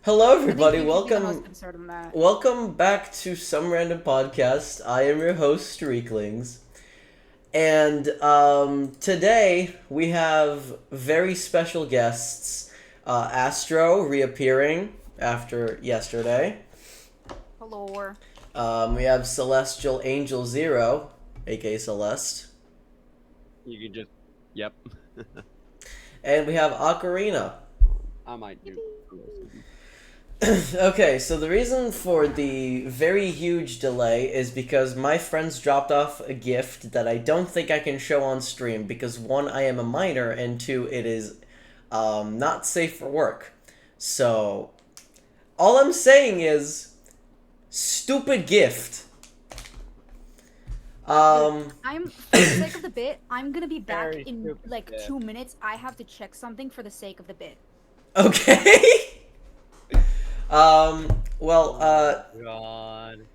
Hello, I think everybody. you should be the most Welcome, concerned in that. welcome back to some random podcast. I am your host, Streaklings, and today we have very special guests. Astro reappearing after yesterday. Hello. We have Celestial Angel Zero, aka Celeste, You could just, yep. and we have Ocarina. I might do. Okay, so the reason for the very huge delay is because my friends dropped off a gift that I don't think I can show on stream because one, I am a minor, and two, it is not safe for work. So, all I'm saying is, stupid gift. I'm for the sake of the bit, I'm gonna be back Very in stupid like bit. 2 minutes. I have to check something for the sake of the bit. Okay. Well, God.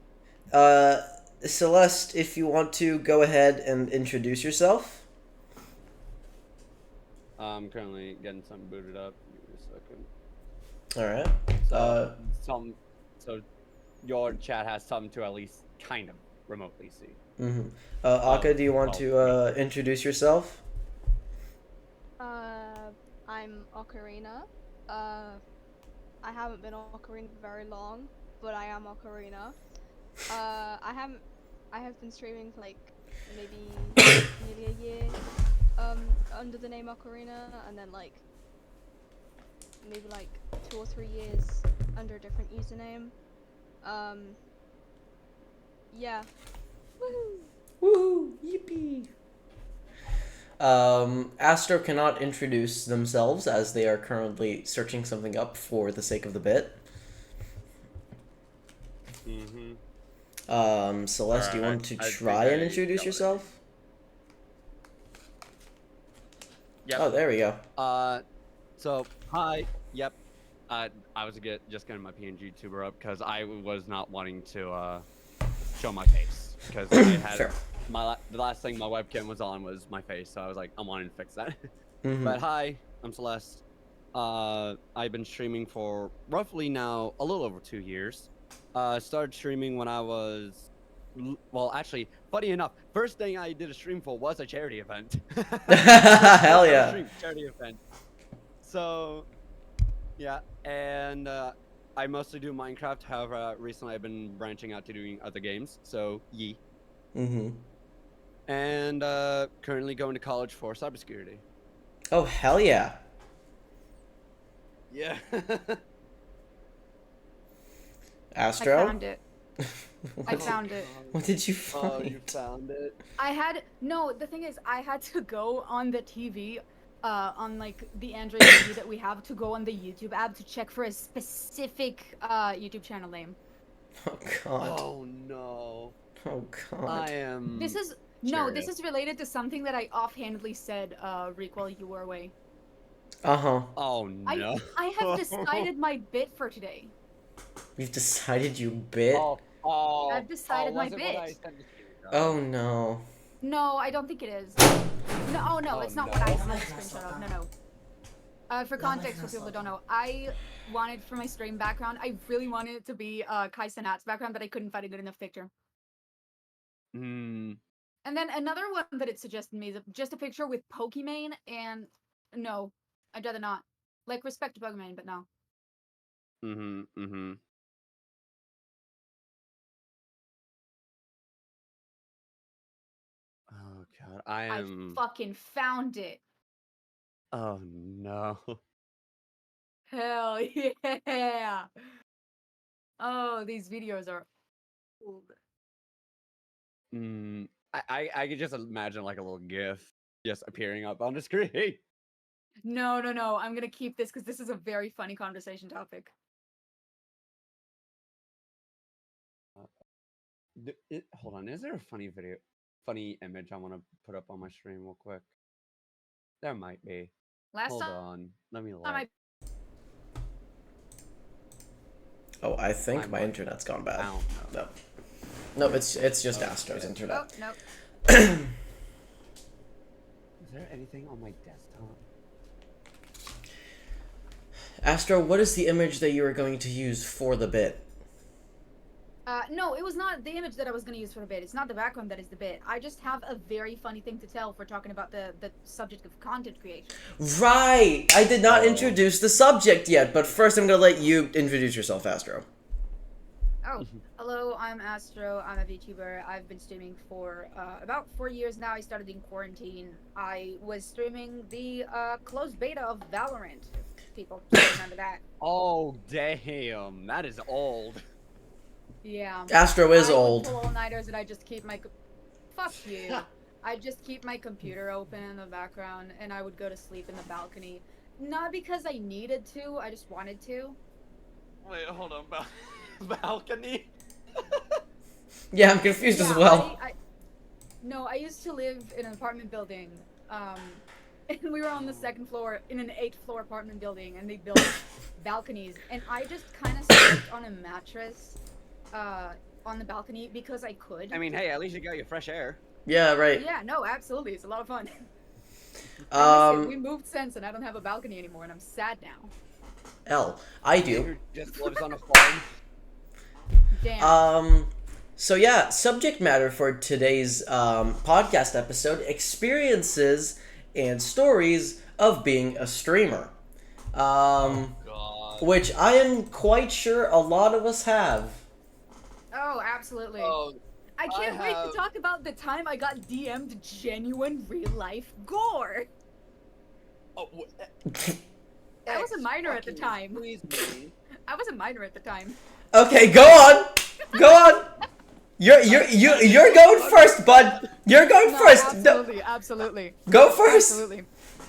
uh, Celeste, if you want to go ahead and introduce yourself. I'm currently getting something booted up. Give me a second. All right. So, so your chat has something to at least kind of remotely see. Mm-hmm. Aka, do you want to introduce yourself? Uh, I'm Ocarina. I haven't been Ocarina for very long, but I am Ocarina. I have been streaming for like maybe nearly a year, under the name Ocarina, and then like maybe like 2 or 3 years under a different username. Um, yeah. Woohoo! Woohoo! Yippee! Astro cannot introduce themselves as they are currently searching something up for the sake of the bit. Mm-hmm. Celeste, do you want to try and introduce yourself? Yep. Oh, there we go. So hi. Yep. I was just getting my PNG tuber up because I was not wanting to show my face because I had Fair. the last thing my webcam was on was my face, so I was like, I wanted to fix that. Mm-hmm. But hi, I'm Celeste. I've been streaming for roughly now a little over 2 years. Started streaming when I was, well, actually, funny enough, first thing I did a stream for was a charity event. Hell yeah. Charity event. So, yeah, and I mostly do Minecraft. However, recently I've been branching out to doing other games. So, yee. Mm-hmm. And currently going to college for cybersecurity. Oh, hell yeah. Yeah. Astro? I found it. I found it. What did you find? Oh, you found it. No, the thing is, I had to go on the TV, on like the Android TV that we have to go on the YouTube app to check for a specific YouTube channel name. Oh, God. Oh no. Oh, God. I am. This is related to something that I offhandedly said, Reek, while you were away. Uh-huh. Oh no. I have decided my bit for today. You've decided you bit? Oh. I've decided my was it what I bit. sent it to you, Oh, no. No, I don't think it is. No, oh no, Oh, it's not no. what I sent a screenshot of. No. For context, for people who don't know, I wanted for my stream background, I really wanted it to be Kai Cenat's background, but I couldn't find a good enough picture. Hmm. And then another one that it suggested me is just a picture with Pokimane, and no, I'd rather not. Like, respect to Pokimane, but no. Mm-hmm. Mm-hmm. Oh god, I fucking found it. Oh no. Hell yeah! Oh, these videos are old. I could just imagine like a little GIF just appearing up on the screen. No, I'm gonna keep this because this is a very funny conversation topic. Hold on, is there a funny image I want to put up on my stream real quick? There might be. Hold on, let me look. Oh, I think my internet's gone bad. I don't know. No. No, it's just Astro's internet. Oh, no. Is there anything on my desktop? Astro, what is the image that you are going to use for the bit? No, it was not the image that I was going to use for the bit. It's not the background that is the bit. I just have a very funny thing to tell if we're talking about the subject of content creation. Right! I did not Oh. introduce the subject yet, but first I'm going to let you introduce yourself, Astro. Oh, hello, I'm Astro. I'm a VTuber. I've been streaming for about 4 years now. I started in quarantine. I was streaming the closed beta of Valorant, if people still remember that. Oh, damn. That is old. Yeah. Astro is I would old. pull all-nighters and I just keep my... Fuck you. I just keep my computer open in the background and I would go to sleep in the balcony. Not because I needed to, I just wanted to. Wait, hold on. Balcony? Yeah, I'm confused as Yeah, well. No, I used to live in an apartment building, and we were on the second floor in an 8th-floor apartment building, and they built balconies, and I just kind of slept on a mattress, on the balcony because I could. I mean, hey, at least you got your fresh air. Yeah, right. Yeah, no, absolutely, it's a lot of fun. I miss it. We Um, moved since, and I don't have a balcony anymore, and I'm sad now. I do. Who just lives on a farm. Damn. So yeah, subject matter for today's podcast episode: experiences and stories of being a streamer. God. Which I am quite sure a lot of us have. Oh, absolutely. Oh, I can't wait have- to talk about the time I got DM'd genuine real-life gore. oh, I was a minor at the fucking time. Please, me. I was a minor at the time. Okay, go on, go on. You're going first, bud. You're going No, first. absolutely, absolutely. Go first. Absolutely.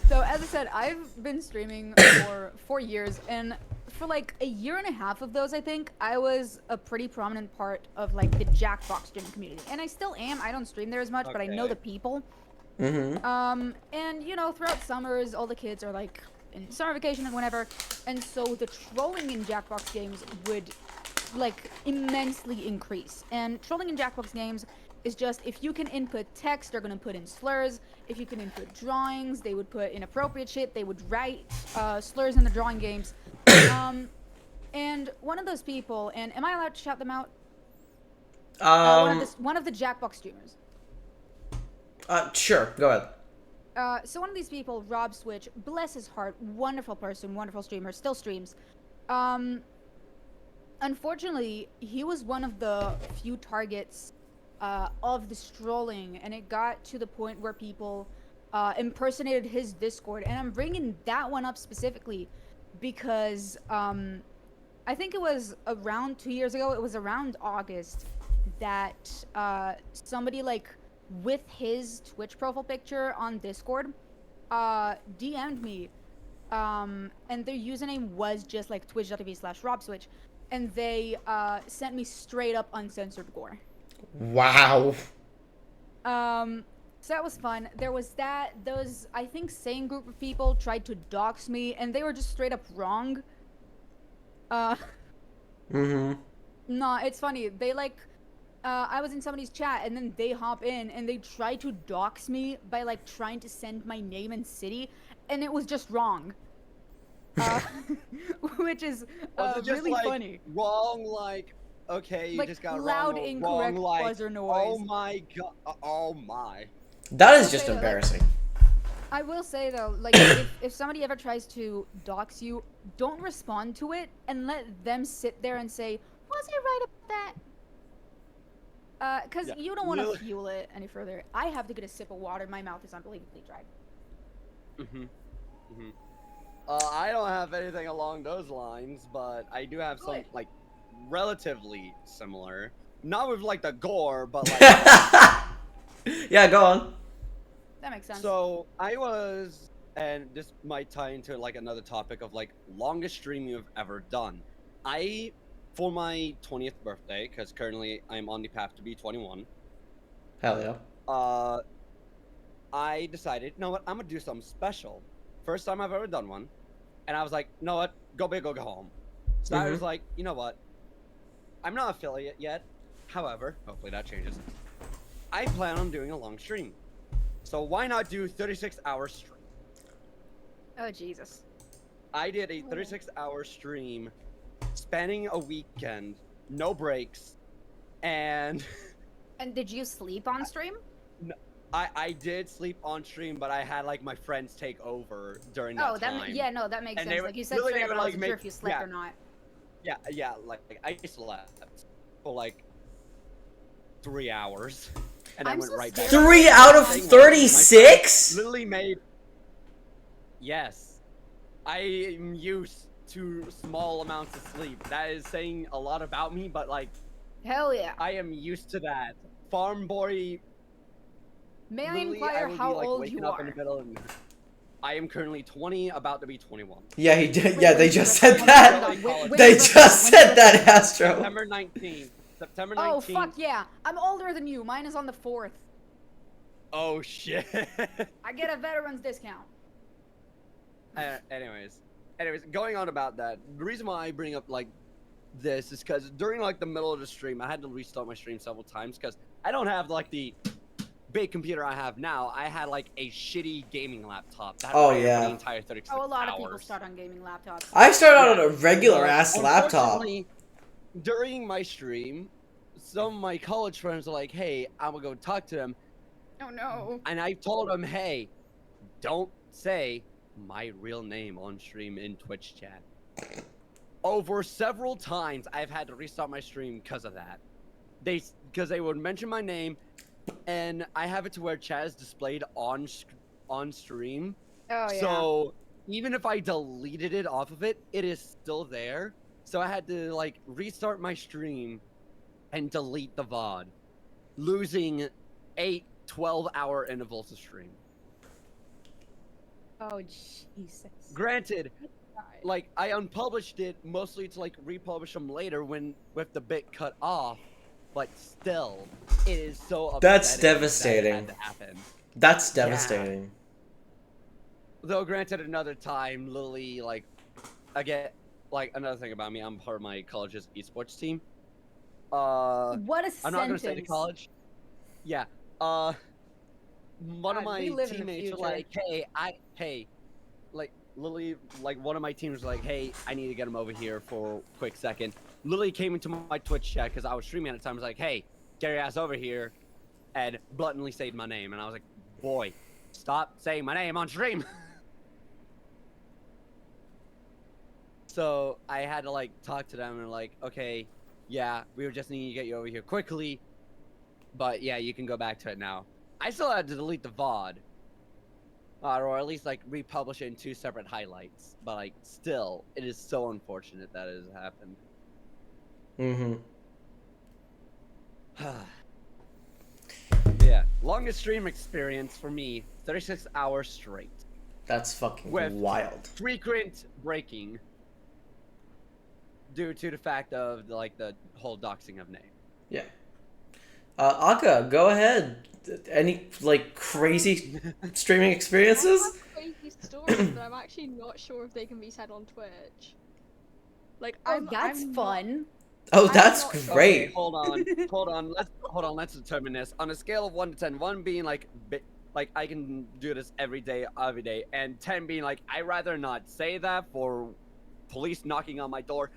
So as I said, I've been streaming for 4 years, and for like a year and a half of those, I think, I was a pretty prominent part of like the Jackbox streaming community. And I still am. I don't stream there as much, but I know Okay. the people. Mm-hmm. And you know, throughout summers, all the kids are like in summer vacation and whatever, and so the trolling in Jackbox games would like immensely increase. And trolling in Jackbox games is just if you can input text, they're gonna put in slurs. If you can input drawings, they would put inappropriate shit. They would write slurs in the drawing games. And one of those people, and am I allowed to shout them out? One of the Jackbox streamers. Sure, go ahead. So one of these people, Rob Switch, bless his heart, wonderful person, wonderful streamer, still streams. Unfortunately, he was one of the few targets of this trolling, and it got to the point where people impersonated his Discord. And I'm bringing that one up specifically because I think it was around 2 years ago, it was around August, that somebody like with his Twitch profile picture on Discord DM'd me, and their username was just like twitch.tv/robswitch, and they sent me straight up uncensored gore. Wow. So that was fun. There was that. Those, I think, same group of people tried to dox me, and they were just straight up wrong. Mm-hmm. No, it's funny. They like, I was in somebody's chat, and then they hop in, and they try to dox me by like trying to send my name and city, and it was just wrong. Which is Was it just really like funny. wrong, like, okay, you Like, just got loud, wrong, or incorrect wrong, like, buzzer noise. oh my god, oh my. That is I'll just say that, like, embarrassing. I will say though, like if somebody ever tries to dox you, don't respond to it and let them sit there and say, "Was I right about that?" Because Yeah, you don't want to literally- fuel it any further. I have to get a sip of water. My mouth is unbelievably dry. I don't have anything along those lines, but I do have some, Good. like, relatively similar. Not with, like, the gore, but, like... Yeah, go on. That makes sense. So, I was... And this might tie into, like, another topic of, like, longest stream you've ever done. For my 20th birthday, because currently I'm on the path to be 21, Hell yeah. I decided, you know what, I'm gonna do something special. First time I've ever done one. And I was like, you know what, go big or go home. So I was like, you know what, I'm not affiliate yet. However, hopefully that changes. I plan on doing a long stream. So why not do 36-hour stream? Oh Jesus. I did a Oh. 36-hour stream, spanning a weekend, no breaks, and And did you sleep on stream? I did sleep on stream, but I had like my friends take over during that Oh, time. yeah, no, that makes And they sense. would Like you said literally straight they up, would and I like wasn't sure make if you slept or not. yeah like I slept for like 3 hours, and I I'm went so right back. scared. 3 out of Thing was, my friends 36? Literally made. Yes, I am used to small amounts of sleep. That is saying a lot about me, but like Hell yeah. I am used to that. Farm boy. May I Literally, I inquire would how be like old waking you up in the are? middle, and I am currently 20, about to be 21. Yeah, he did. Wait, Yeah, when they did you just graduate? said that. Hold on, when They did you just graduate? said that, Astro. September 19th. September 19th. Oh fuck yeah! I'm older than you. Mine is on the 4th. Oh shit. I get a veteran's discount. Anyways, going on about that. The reason why I bring up like this is because during like the middle of the stream, I had to restart my stream several times because I don't have like the big computer I have now. I had like a shitty gaming laptop that Oh, ran yeah. for the entire 36 Oh, a lot of hours. people start on gaming laptops. I started Yeah. on a regular ass laptop. Unfortunately, during my stream, some of my college friends were like, "Hey, I'm gonna go talk to them," Oh no. and I told them, "Hey, don't say my real name on stream in Twitch chat." Over several times, I've had to restart my stream because of that. Because they would mention my name, and I have it to where chat is displayed on stream. Oh yeah. So even if I deleted it off of it, it is still there. So I had to like restart my stream and delete the VOD, losing 8 12-hour intervals of stream. Oh Jesus. Granted, like I unpublished it mostly to like republish them later when with the bit cut off, but still, it is so upsetting. That's that it devastating. had to happen. That's devastating. Though granted, another time, Lily, like, again, like another thing about me, I'm part of my college's esports team. What a I'm not gonna sentence. say the college. Yeah. One of God, my we live in the teammates were future. like, "Hey, like Lily, like one of my teams was like, hey, I need to get him over here for a quick second." Lily came into my Twitch chat because I was streaming at the time. Was like, "Hey, get your ass over here," and blatantly said my name, and I was like, "Boy, stop saying my name on stream." So I had to like talk to them and like, okay, yeah, we were just needing to get you over here quickly, but yeah, you can go back to it now. I still had to delete the VOD, or at least like republish it in 2 separate highlights. But like, still, it is so unfortunate that it has happened. Yeah, longest stream experience for me, 36 hours straight. That's fucking With wild. frequent breaking due to the fact of like the whole doxing of name. Yeah. Akka, go ahead. Any like crazy streaming experiences? I have crazy stories, but I'm actually not sure if they can be said on Twitch. Like, Oh, that's I'm not- fun. Oh, I'm that's not- great. Okay, hold on. Let's determine this on a scale of 1 to 10. 1 being like I can do this every day, and 10 being like I rather not say that for police knocking on my door.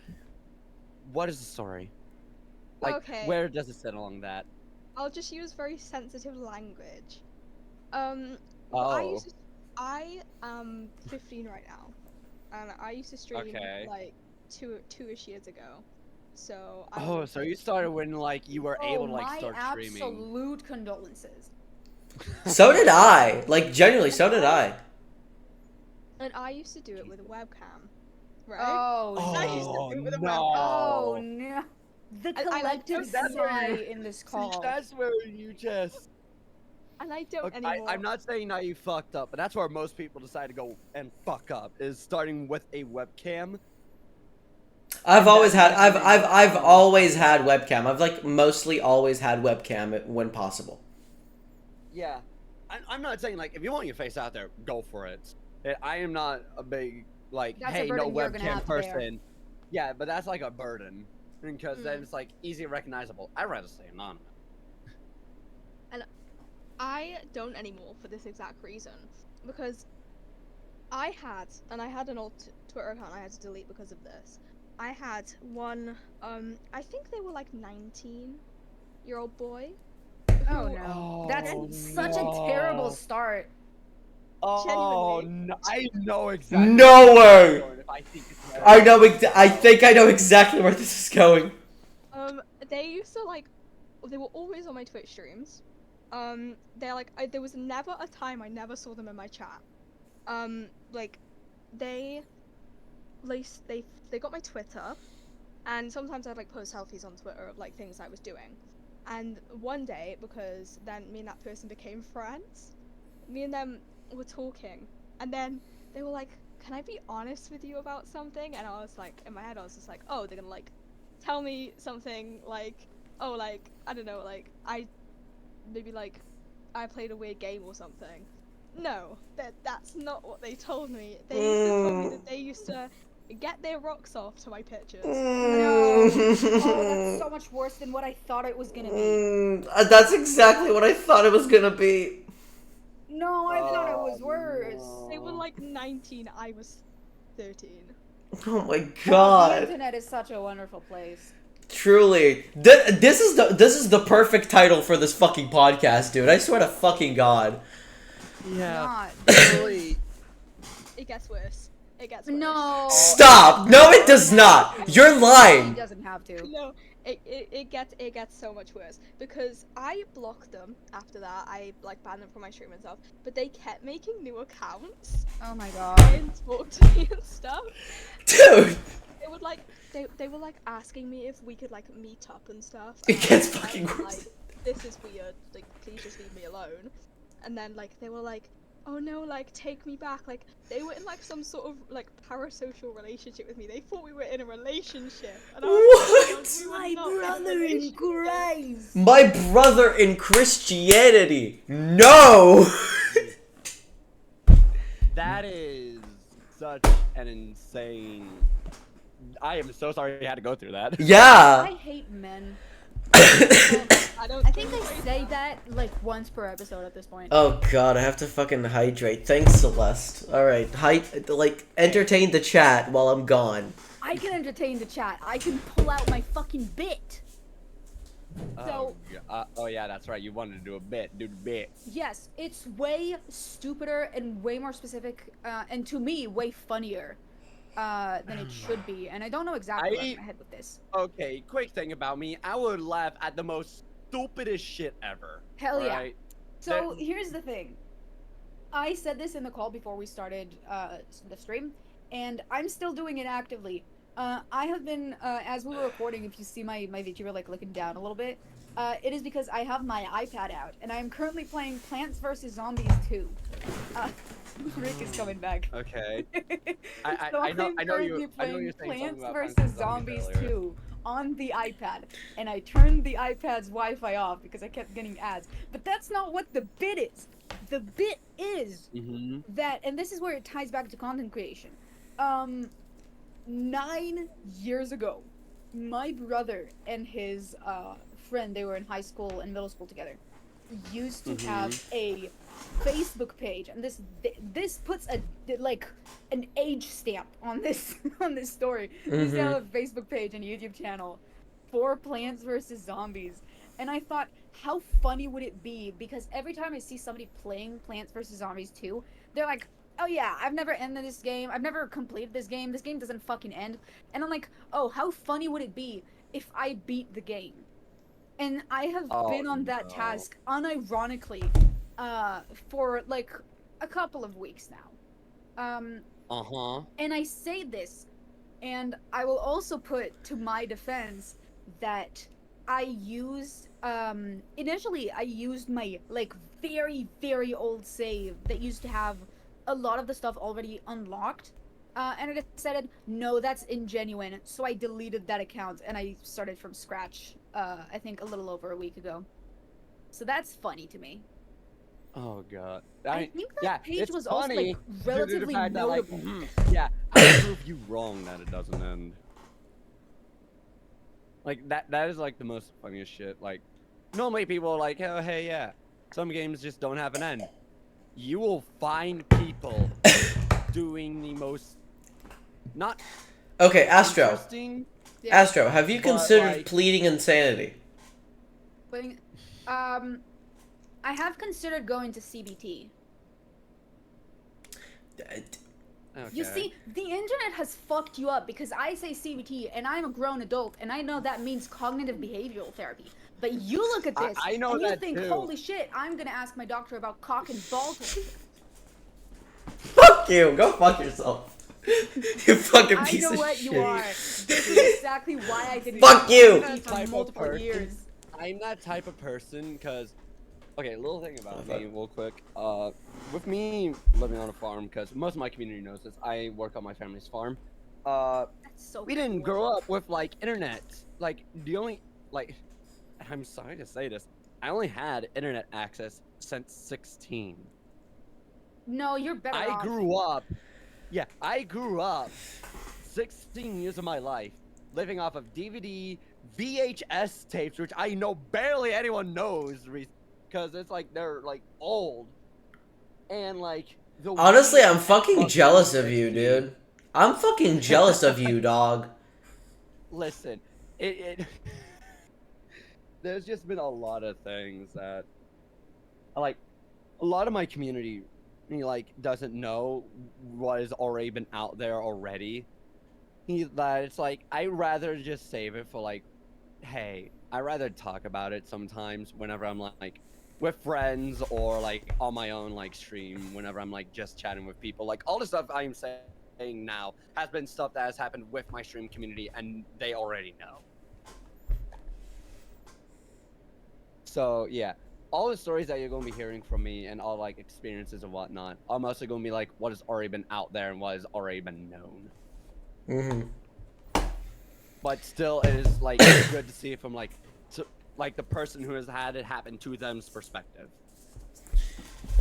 What is the story? Like, Okay. where does it sit along that? I'll just use very sensitive language. I am 15 right now, and I used to stream Okay. like two-ish years ago. So. Oh, so you started when like you were able to like start my streaming. absolute condolences. So did I. Like genuinely, so did I. And I used to do it with a webcam, right? Oh, I used to do it with a no. webcam. Oh no. The I like collective that's where sigh you- in this See, call. that's where you just. And I don't Okay, anymore. I'm not saying that you fucked up, but that's where most people decide to go and fuck up is starting with a webcam. I've always had. That's I've always had webcam. I've like mostly always had webcam when possible. Yeah, I'm not saying like if you want your face out there, go for it. I am not a big like That's a hey no burden you're gonna webcam have to bear. person. Yeah, but that's like a burden because then Mm. it's like easy recognizable. I'd rather stay anonymous. I don't anymore for this exact reason. Because I had an old Twitter account I had to delete because of this. I had one, I think they were like 19-year-old boy. Oh Who no. That's Oh such a terrible no. start. Oh, genuinely, no, I know exactly No where this is way! going if I think it's I know. terrible. I think I know exactly where this is going. they used to like, they were always on my Twitch streams. They're like, there was never a time I never saw them in my chat. Like, they, they got my Twitter, and sometimes I'd like post selfies on Twitter of like things I was doing. And one day, because then me and that person became friends, me and them were talking, and then they were like, "Can I be honest with you about something?" And I was like, in my head, I was just like, "Oh, they're gonna like tell me something like, oh, like I don't know, like maybe like I played a weird game or something." No, that's not what they told me. They used to tell me that they used to get their rocks off to my pictures. No. Oh, that's so much worse than what I thought it was gonna be. That's exactly what I thought it was gonna be. No, I thought it Oh was worse. They were no. like 19, I was 13. Oh my Oh, the god. internet is such a wonderful place. Truly, this is the perfect title for this fucking podcast, dude. I swear to fucking god. Yeah. Not. Really. It gets worse. It gets worse. No. Stop! No, it does not. You're He lying. doesn't have to. No, it gets so much worse because I blocked them after that. I like banned them from my stream and stuff, but they kept making new accounts Oh my god. and talk to me and stuff. Dude, They would like they were like asking me if we could like meet up and stuff. it and gets I fucking was worse. like, this is weird. Like, please just leave me alone. And then like they were like, oh no, like take me back. Like they were in like some sort of like parasocial relationship with me. They thought we were in a relationship. And I was like, "We were not in a relationship." Christ. My brother in Christianity. No. That is such an insane. I am so sorry you had to go through that. I Yeah. hate men. I don't. I think I say that like once per episode at this point. Oh god, I have to fucking hydrate. Thanks, Celeste. All right, like entertain the chat while I'm gone. I can entertain the chat. I can pull out my fucking bit. So Oh yeah, that's right. You wanted to do a bit, do the bit. yes, it's way stupider and way more specific, and to me, way funnier than it should be. And I don't know exactly where I'm gonna head with this. Okay, quick thing about me. I would laugh at the most stupidest shit ever. Hell yeah. alright? So here's the thing. I said this in the call before we started the stream, and I'm still doing it actively. I have been, as we were recording, if you see my VTuber like looking down a little bit, it is because I have my iPad out, and I am currently playing Plants vs. Zombies 2. Rick is coming back. Okay. So I know I'm I know currently you I know playing you're saying Plants something about vs. Zombies earlier. 2 on the iPad, and I turned the iPad's Wi-Fi off because I kept getting ads. But that's not what the bit is. The bit is that, and this is where it ties back to content creation. 9 years ago, my brother and his friend, they were in high school and middle school together, used to have a Facebook page, and this puts a like an age stamp on this on this story. They used to have a Facebook page and YouTube channel for Plants vs. Zombies, and I thought, how funny would it be? Because every time I see somebody playing Plants vs. Zombies 2, they're like, oh yeah, I've never ended this game, I've never completed this game doesn't fucking end. And I'm like, oh, how funny would it be if I beat the game? And I have been on that task, unironically, for like a couple of weeks now. And I say this, and I will also put to my defense that I used, initially I used my, like, very, very old save that used to have a lot of the stuff already unlocked, and I decided, no, that's ingenuine, so I deleted that account, and I started from scratch, I think a little over a week ago. So that's funny to me. Oh god. I think that yeah, page it's was also, funny like, due to the relatively fact that, like, notable. yeah, I prove you wrong that it doesn't end. Like that is like the most funniest shit. Like normally people are like, oh hey yeah, some games just don't have an end. You will find people doing the most not Okay, Astro. interesting. Yeah. Astro, have you But, considered like- pleading insanity? But, I have considered going to CBT. You Okay. see, the internet has fucked you up because I say CBT and I'm a grown adult and I know that means cognitive behavioral therapy. But you look at this I know and you that think, too. holy shit, I'm gonna ask my doctor about cock and ball torture. Fuck you! Go fuck yourself. You fucking I piece know of what shit. you are. This is exactly why I didn't Fuck go you! to CBT Type for of multiple person. years. I'm that type of person because, okay, a little thing about Oh, me, fuck. real quick. With me living on a farm, because most of my community knows this, I work on my family's farm. That's so We didn't cool. grow up with like internet. Like the only like, I'm sorry to say this, I only had internet access since 16. No, you're better off. I grew up 16 years of my life living off of DVD, VHS tapes, which I know barely anyone knows because it's like they're like old. And like the Honestly, Wii I'm and fucking Xbox jealous of 360. you, dude. I'm fucking jealous of you, dog. Listen, it there's just been a lot of things that like a lot of my community like doesn't know what has already been out there already. That it's like I rather just save it for like, hey, I rather talk about it sometimes whenever I'm like with friends or like on my own like stream whenever I'm like just chatting with people. Like all the stuff I'm saying now has been stuff that has happened with my stream community and they already know. So yeah, all the stories that you're gonna be hearing from me and all like experiences and whatnot are mostly gonna be like what has already been out there and what has already been known. But still, it is like good to see it from like the person who has had it happen to them's perspective.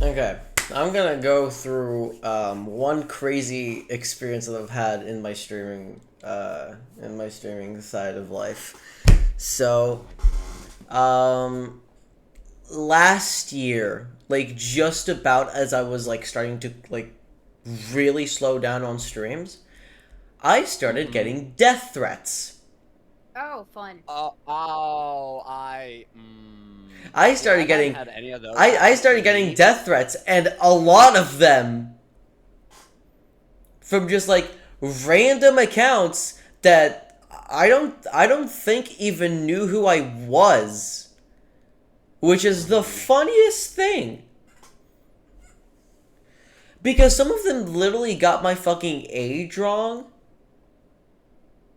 Okay, I'm gonna go through one crazy experience that I've had in my streaming side of life. So, last year, like just about as I was like starting to like really slow down on streams, I started getting death threats. Oh, fun. I started I getting haven't had any of those I happen started to getting me. death threats, and a lot of them from just like random accounts that I don't think even knew who I was, which is the funniest thing. Because some of them literally got my fucking age wrong.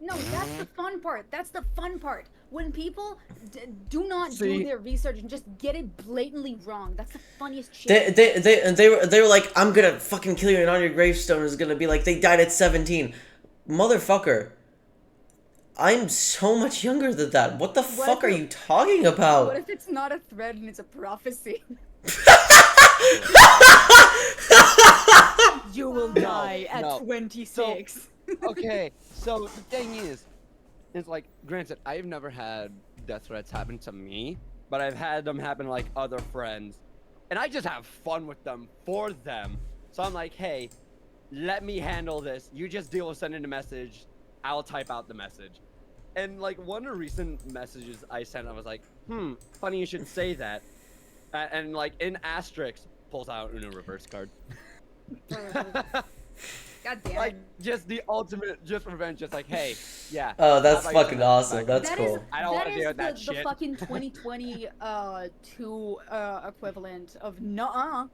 No, that's the fun part. That's the fun part. When people do not do See? their research and just get it blatantly wrong. That's the funniest They shit. they were like, I'm gonna fucking kill you, and on your gravestone is gonna be like, they died at 17. Motherfucker. I'm so much younger than that. What the fuck if are it- you talking about? What if it's not a thread and it's a prophecy? You will die at no. 26. Okay, so the thing is, it's like, granted, I've never had death threats happen to me, but I've had them happen to like other friends, and I just have fun with them for them. So I'm like, hey, let me handle this. You just deal with sending a message. I'll type out the message. And like one of the recent messages I sent, I was like, funny you should say that. And like in asterisk, pulls out Uno reverse card. God damn Like it. just the ultimate just revenge, just like, hey, yeah. Oh, that's how about you fucking send that awesome. back? That's That cool. is I don't that wanna is deal with that the shit. fucking 2020 equivalent of nuh-uh.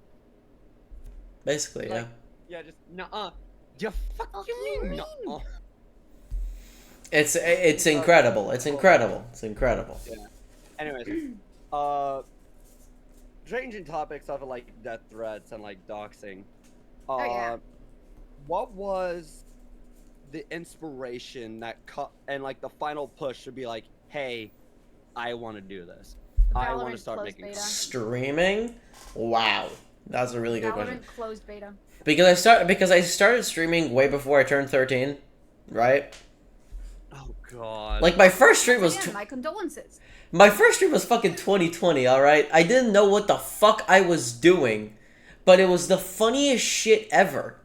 Basically, yeah. Like, yeah, just nuh-uh. You fuck Fuck you you mean mean? nuh-uh? It's incredible. It's incredible. It's incredible. Yeah. Anyways, changing topics of like death threats and like doxing. yeah. What was the inspiration that cut and like the final push to be like, hey, I want to do this. I want to Valorant start closed making. beta. Streaming? Wow. That's a really good question. Valorant closed beta. Because I started streaming way before I turned 13, right? Oh god. Like my first stream was Again, my condolences. my first stream was fucking 2020, all right? I didn't know what the fuck I was doing, but it was the funniest shit ever.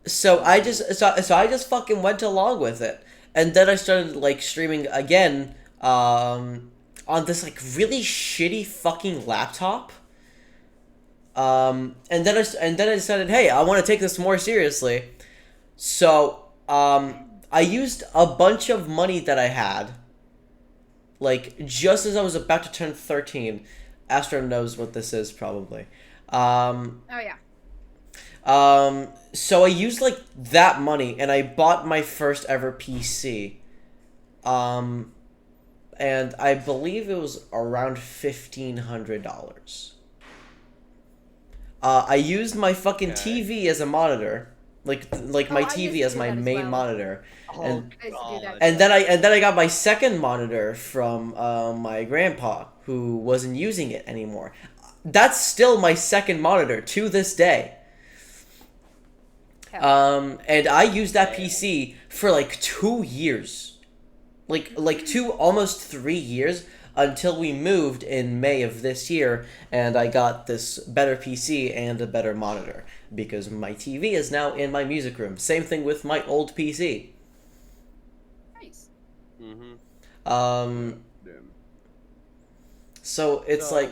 So I just fucking went along with it, and then I started like streaming again on this like really shitty fucking laptop. And then I decided, hey, I want to take this more seriously. So I used a bunch of money that I had, like just as I was about to turn 13. Astro knows what this is probably. Oh yeah. So I used like that money and I bought my first ever PC. Um, and I believe it was around $1,500. I used my fucking Okay. TV as a monitor, like Oh, my I used TV to as do my that as main well. monitor, Oh and I used to do that god. too. and then I got my second monitor from my grandpa who wasn't using it anymore. That's still my second monitor to this day. Hell. And I used that Damn. PC for like 2 years, like 2 almost 3 years until we moved in May of this year, and I got this better PC and a better monitor because my TV is now in my music room. Same thing with my old PC. Nice. Mm-hmm. Um, Damn. so it's So, like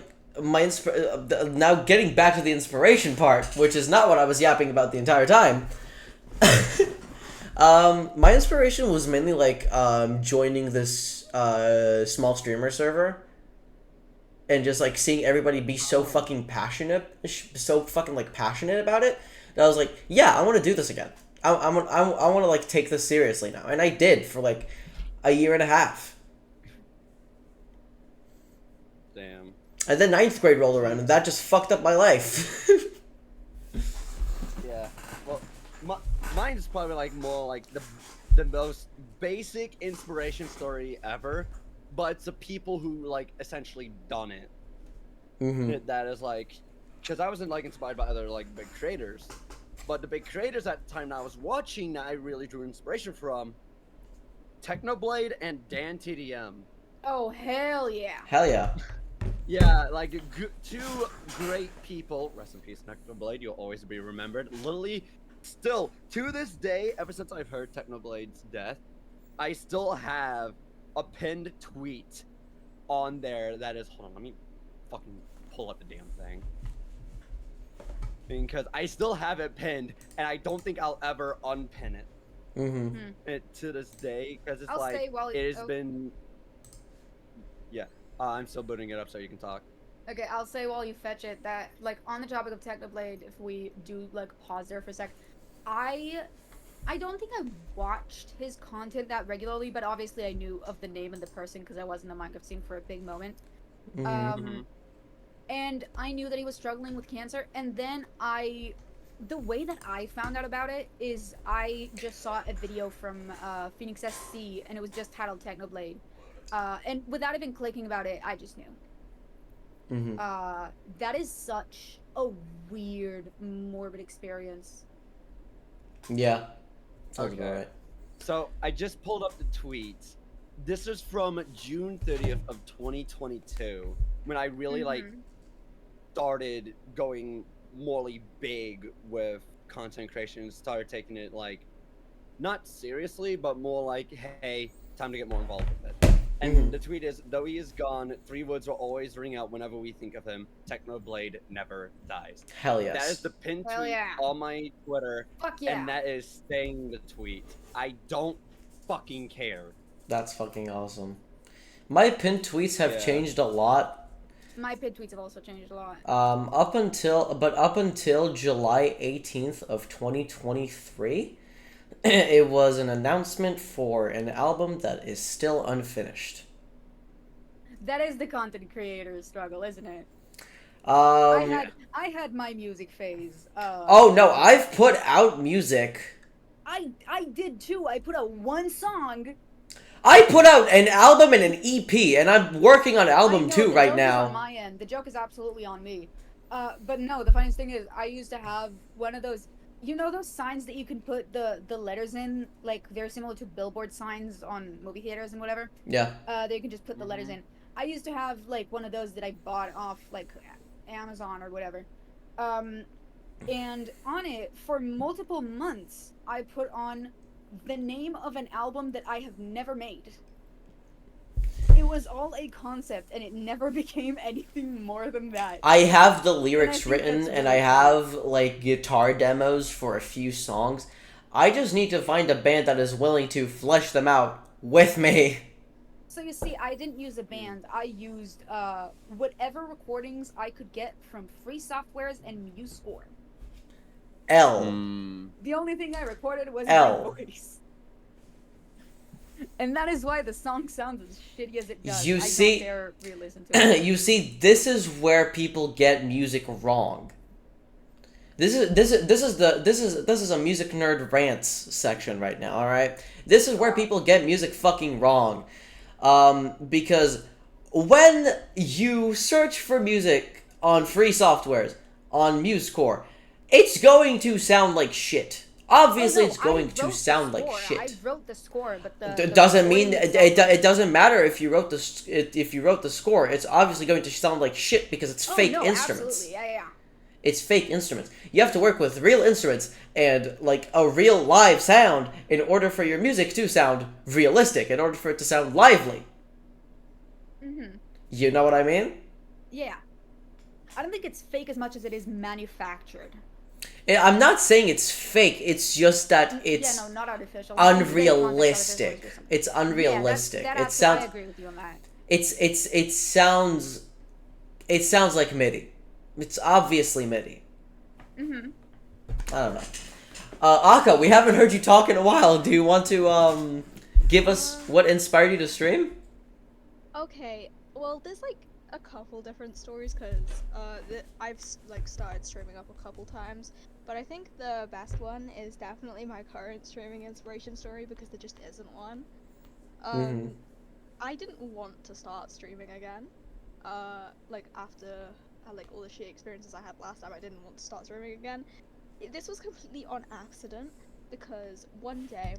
now getting back to the inspiration part, which is not what I was yapping about the entire time. My inspiration was mainly like joining this small streamer server and just like seeing everybody be so fucking passionate, so fucking like passionate about it. That I was like, yeah, I want to do this again. I want to like take this seriously now, and I did for like a year and a half. damn. And then ninth grade rolled around, and that just fucked up my life. Yeah. Well, mine is probably like more like the most basic inspiration story ever, but it's the people who like essentially done it. Mm-hmm. That is like, because I wasn't like inspired by other like big creators, but the big creators at the time that I was watching that I really drew inspiration from, Technoblade and Dan TDM. Oh hell yeah. Hell yeah. Yeah, like two great people. Rest in peace, Technoblade. You'll always be remembered. Literally, still to this day, ever since I've heard Technoblade's death, I still have a pinned tweet on there that is. Hold on, let me fucking pull up the damn thing. Because I still have it pinned, and I don't think I'll ever unpin it. Mm-hmm. It to this day, because it's I'll like stay while it has oh, been. Yeah, I'm still booting it up so you can talk. okay, I'll say while you fetch it that like on the topic of Technoblade, if we do like pause there for a sec, I I don't think I watched his content that regularly, but obviously I knew of the name and the person because I was in the Minecraft scene for a big moment. Mm-hmm. Mm-hmm. And I knew that he was struggling with cancer, and then the way that I found out about it is I just saw a video from Phoenix SC, and it was just titled Technoblade. And without even clicking about it, I just knew. Mm-hmm. That is such a weird, morbid experience. Yeah. Sounds Okay. about right. So I just pulled up the tweet. This is from June 30th of 2022 when I really like Mhm. started going morely big with content creation and started taking it like not seriously, but more like, hey, time to get more involved with it. And Mhm. the tweet is, though he is gone, three words will always ring out whenever we think of him. Technoblade never dies. Hell yes. That is the pinned Hell tweet yeah. on my Twitter, Fuck yeah. and that is staying the tweet. I don't fucking care. That's fucking awesome. My pinned tweets have Yeah. changed a lot. My pid tweets have also changed a lot. Up until July 18th of 2023, it was an announcement for an album that is still unfinished. That is the content creator's struggle, isn't it? Um, I had my music phase. oh no, I've put out music. I did too. I put out one song. I put out an album and an EP, and I'm working on I album know, 2 the right joke is on now. my end. The joke is absolutely on me. But no, the funniest thing is I used to have one of those. You know those signs that you can put the letters in, like they're similar to billboard signs on movie theaters and whatever. Yeah. That you can just put the letters in. I used to have like one of those that I bought off like Amazon or whatever. And on it, for multiple months, I put on the name of an album that I have never made. It was all a concept, and it never became anything more than that. I have the And I lyrics think written that's and I really cool. have like guitar demos for a few songs. I just need to find a band that is willing to flesh them out with me. So you see, I didn't use a band. I used whatever recordings I could get from free softwares and MuseScore. L. Hmm. The only thing I recorded was my L. voice. And that is why the song sounds as shitty as it does. You I see- don't dare re-listen to it. You see, this is where people get music wrong. This is a music nerd rants section right now. All right, this is where people get music fucking wrong, because when you search for music on free softwares on MuseScore, it's going to sound like shit. Obviously, Oh, no, it's going I to wrote sound the like score. shit. I wrote the score, but It doesn't mean recording it, itself- it doesn't matter if you wrote the score. It's obviously going to sound like shit because it's Oh, fake no, instruments. Absolutely. Yeah. It's fake instruments. You have to work with real instruments and like a real live sound in order for your music to sound realistic, in order for it to sound lively. Mm-hmm. You know what I mean? Yeah. I don't think it's fake as much as it is manufactured. I'm not saying it's fake. It's just that it's yeah, no, not artificial. In the same context, artificial unrealistic. is something. It's unrealistic. Yeah, It I sounds agree with you on that. it sounds like MIDI. It's obviously MIDI. Mm-hmm. I don't know. Akka, we haven't heard you talk in a while. Do you want to give us what inspired you to stream? Okay, well, there's like a couple different stories because I've started streaming up a couple times, but I think the best one is definitely my current streaming inspiration story because there just isn't one. Mhm. I didn't want to start streaming again. Like after like all the shit experiences I had last time, I didn't want to start streaming again. This was completely on accident because one day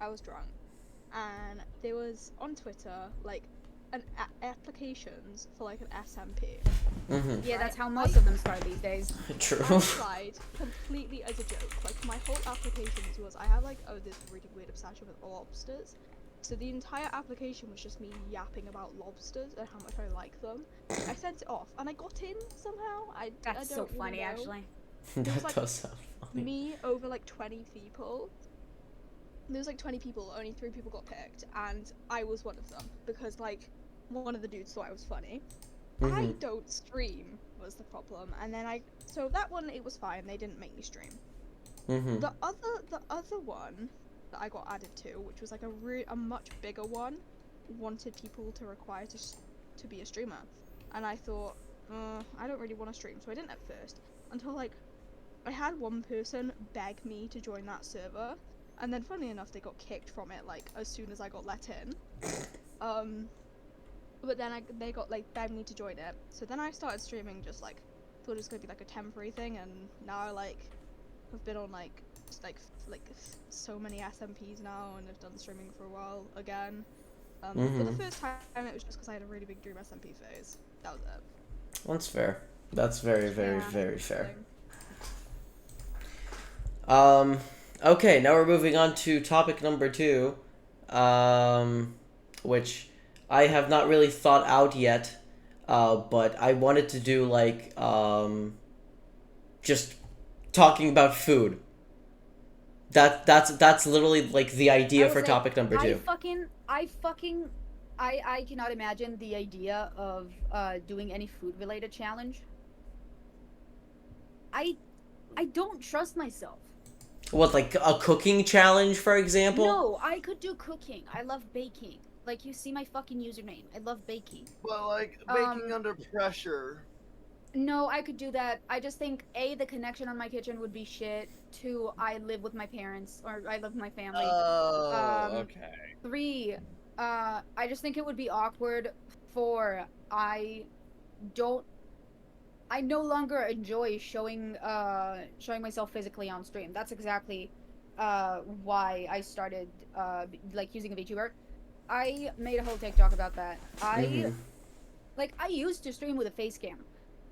I was drunk and there was on Twitter like an applications for like an SMP. Mhm. Yeah, that's Right. how most of them start these days. True. I applied completely as a joke. Like my whole applications was I have like this really weird obsession with lobsters. So the entire application was just me yapping about lobsters and how much I like them. I sent it off and I got in somehow. I That's don't so really funny, know. actually. That like does sound funny. Me over like 20 people. There was like 20 people, only 3 people got picked, and I was one of them because like one of the dudes thought I was funny. I Mhm. don't stream was the problem, and then so that one it was fine. They didn't make me stream. Mhm. The other one that I got added to, which was like a much bigger one, wanted people to require to be a streamer, and I thought, I don't really want to stream, so I didn't at first until like I had one person beg me to join that server, and then funnily enough they got kicked from it like as soon as I got let in. But then they got like begged me to join it, so then I started streaming just like thought it was gonna be like a temporary thing, and now like I've been on like so many SMPs now, and I've done streaming for a while again. But the Mhm. first time it was just because I had a really big Dream SMP phase. That was it. That's fair. That's very, very, Yeah. very fair. Thing. Okay, now we're moving on to topic number 2, which I have not really thought out yet, but I wanted to do like just talking about food. That's literally like the idea I will for say, topic number 2. I cannot imagine the idea of doing any food related challenge. I don't trust myself. What, like a cooking challenge, for example? No, I could do cooking. I love baking. Like you see my fucking username. I love baking. But like Um, baking under pressure. No, I could do that. I just think A, the connection on my kitchen would be shit. 2, I live with my parents or I live with my family. Oh, Um, okay. 3, I just think it would be awkward. 4, don't I no longer enjoy showing myself physically on stream. That's exactly why I started like using a VTuber. I made a whole TikTok about that. Mhm. I used to stream with a face cam.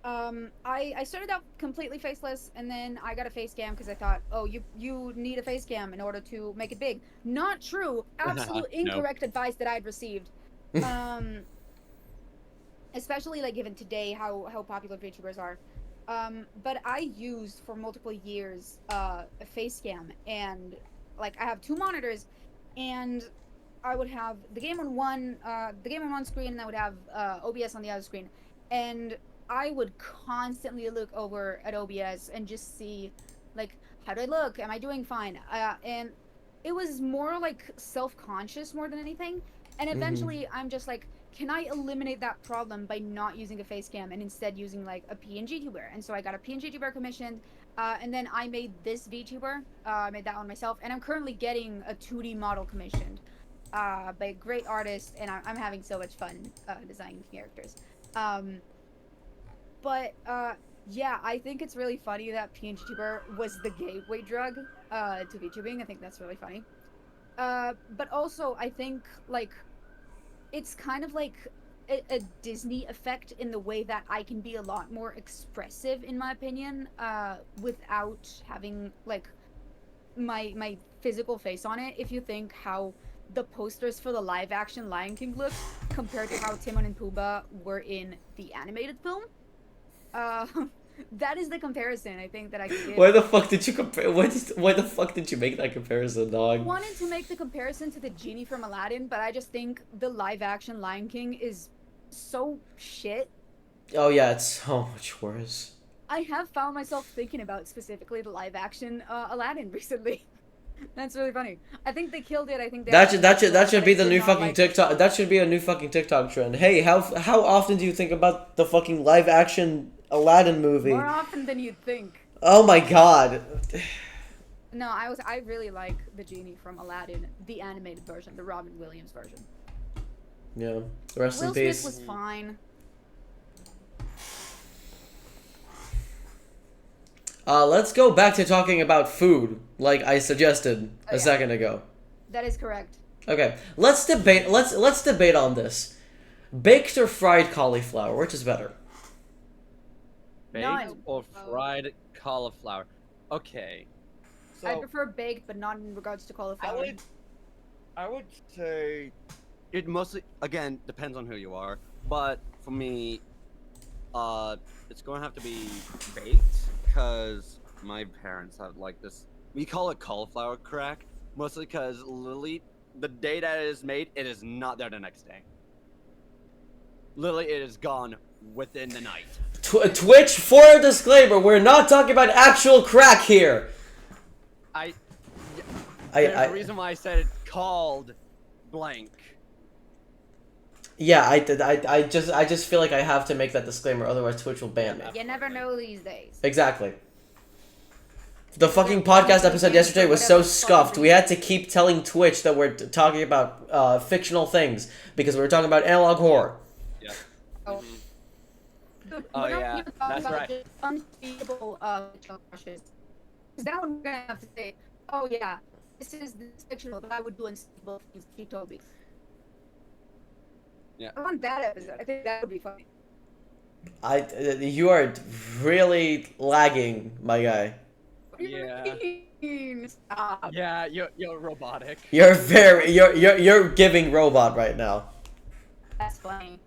I started out completely faceless, and then I got a face cam because I thought, oh, you need a face cam in order to make it big. Not true. Absolute No. incorrect advice that I'd received. Um, especially like given today how popular VTubers are. But I used for multiple years a face cam, and like I have two monitors, and I would have the game on one screen, and I would have OBS on the other screen, and I would constantly look over at OBS and just see, like, how do I look? Am I doing fine? And it was more like self-conscious more than anything. And eventually, I'm just like, can I eliminate that problem by not using a face cam and instead using like a PNG tuber? And so I got a PNG tuber commissioned, and then I made this VTuber. I made that one myself, and I'm currently getting a 2D model commissioned by a great artist, and I'm having so much fun designing characters. Um, but yeah, I think it's really funny that PNG tuber was the gateway drug to VTubing. I think that's really funny. But also, I think like it's kind of like a Disney effect in the way that I can be a lot more expressive, in my opinion, without having like my physical face on it. If you think how the posters for the live action Lion King looked compared to how Timon and Pumbaa were in the animated film, uh, that is the comparison I think that I could give. Why the fuck did you compare? Why the fuck did you make that comparison, I dog? wanted to make the comparison to the genie from Aladdin, but I just think the live action Lion King is so shit. Oh yeah, it's so much worse. I have found myself thinking about specifically the live action Aladdin recently. That's really funny. I think they killed it. I think they That should be but the I new did not fucking like it. TikTok. That should be a new fucking TikTok trend. Hey, how often do you think about the fucking live action Aladdin movie? More often than you'd think. Oh my god. No, I really like the genie from Aladdin, the animated version, the Robin Williams version. Yeah. Rest Will in Smith peace. was fine. Let's go back to talking about food, like I suggested Oh, a yeah. second ago. That is correct. Okay, let's debate. Let's debate on this. Baked or fried cauliflower, which is better? Baked None. or fried cauliflower? Okay. I So prefer baked, but not in regards to I cauliflower. would say it mostly, again, depends on who you are. But for me, it's going to have to be baked because my parents have like this. We call it cauliflower crack, mostly because literally the day that it is made, it is not there the next day. Literally, it is gone within the night. Twitch, for a disclaimer, we're not talking about actual crack here. There's a reason why I said it called blank. Yeah, I just feel like I have to make that disclaimer, otherwise Twitch will ban me. You never know these days. Exactly. The fucking podcast episode yesterday was so scuffed. We had to keep telling Twitch that we're talking about fictional things because we were talking about analog horror. Yeah. Oh. Oh, We're not yeah, even talking that's about right. just unspeakable junk crushes. Because that one we're gonna have to say, oh yeah, this is fictional, but I would do unspeakable things to Toby. Yeah. I want that episode. I think that would be funny. You are really lagging, my guy. What do you Yeah. mean? Stop. Yeah, you're robotic. You're giving robot right now. That's funny.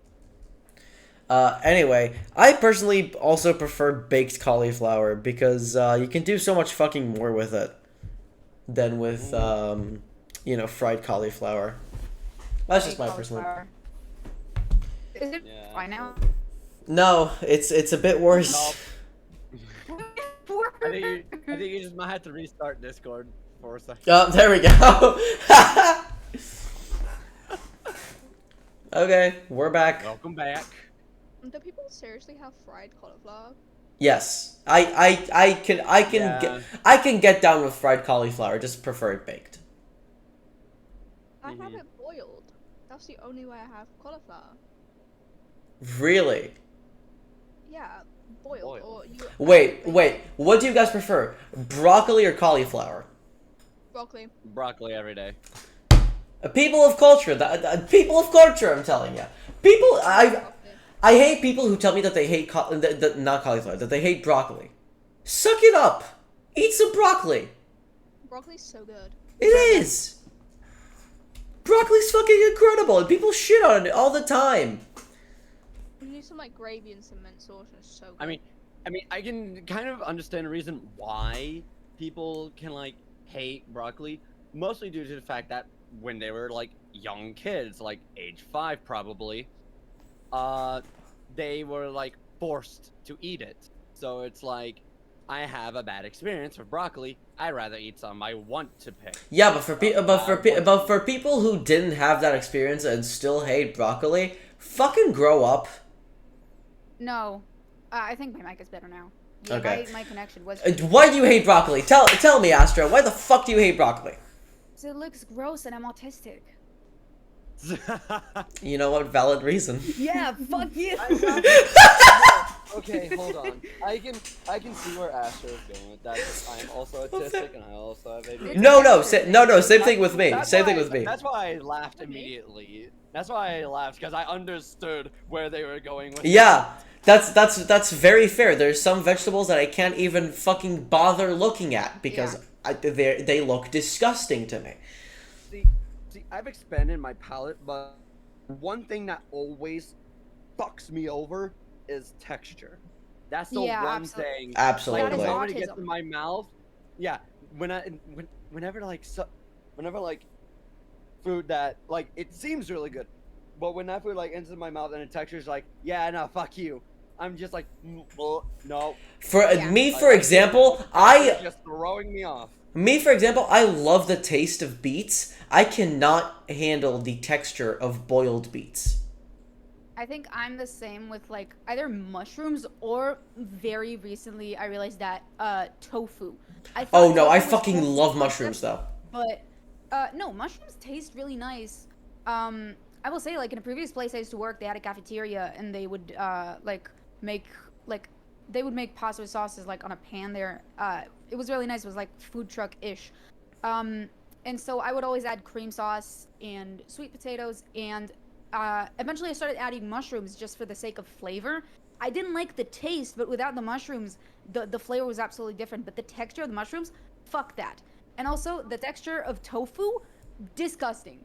Anyway, I personally also prefer baked cauliflower because you can do so much fucking more with it than with fried cauliflower. That's just my personal. Cauliflower. Is it Yeah. fine now? No, it's a bit worse. Nope. I think you just might have to restart Discord for a second. Oh, there we go. Okay, we're back. Welcome back. Do people seriously have fried cauliflower? Yes, I Yeah. can get down with fried cauliflower. Just prefer it baked. I have Mhm. it boiled. That's the only way I have cauliflower. Really? Yeah, boiled. Boiled. Or you. Wait. What do you guys prefer, broccoli or cauliflower? Broccoli. Broccoli every day. People of culture. People of culture. I'm telling you. People. Broccoli. I hate people who tell me that they hate not cauliflower, that they hate broccoli. Suck it up. Eat some broccoli. Broccoli's so good. It is. Broccoli's fucking incredible, and people shit on it all the time. You need some like gravy and some mint sauce, and it's so good. I mean, I can kind of understand the reason why people can like hate broccoli, mostly due to the fact that when they were like young kids, like age 5 probably, they were like forced to eat it. So it's like, I have a bad experience with broccoli. I'd rather eat some I want to pick. Yeah, but for people who didn't have that experience and still hate broccoli, fucking grow up. No, I think my mic is better now. Yeah, Okay. my connection was. Why do you hate broccoli? Tell me, Astro. Why the fuck do you hate broccoli? So it looks gross, and I'm autistic. You know what? Valid reason. Yeah, fuck you. Okay, hold on. I can see where Astro is going with that. 'Cause I'm also autistic and I also have ADHD. No, same thing with me. Same thing with me. That's why I laughed immediately. That's why I laughed, because I understood where they were going with Yeah, that's very fair. There's some vegetables that I can't even fucking bother looking at because they look disgusting to me. See, I've expanded my palate, but one thing that always fucks me over is texture. That's the one thing. Absolutely. Like, the That is moment it gets autism. in my mouth, yeah. Whenever like food that like it seems really good, but when that food like enters my mouth and the texture's like, yeah, no, fuck you. I'm just like, well, no. For me, for example, It's just throwing me off. I love the taste of beets. I cannot handle the texture of boiled beets. I think I'm the same with like either mushrooms or very recently I realized that tofu. I thought Oh no, I tofu was fucking tofu love concept, mushrooms though. But no, mushrooms taste really nice. I will say, like, in a previous place I used to work, they had a cafeteria and they would make pasta sauces like on a pan there. It was really nice. It was like food truck-ish. And so I would always add cream sauce and sweet potatoes, and eventually I started adding mushrooms just for the sake of flavor. I didn't like the taste, but without the mushrooms, the flavor was absolutely different. But the texture of the mushrooms, fuck that. And also the texture of tofu, disgusting.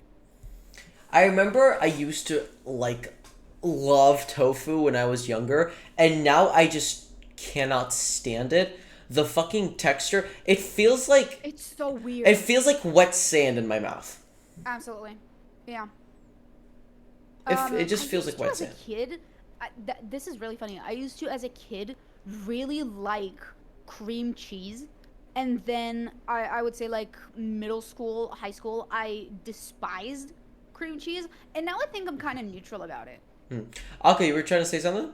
I remember I used to like love tofu when I was younger, and now I just cannot stand it. The fucking texture, it feels like It's so weird. it feels like wet sand in my mouth. Absolutely, yeah. It just I feels used like to, wet as sand. a kid, this is really funny. I used to, as a kid, really like cream cheese, and then I would say like middle school, high school, I despised cream cheese, and now I think I'm kind of neutral about it. Okay, you were trying to say something?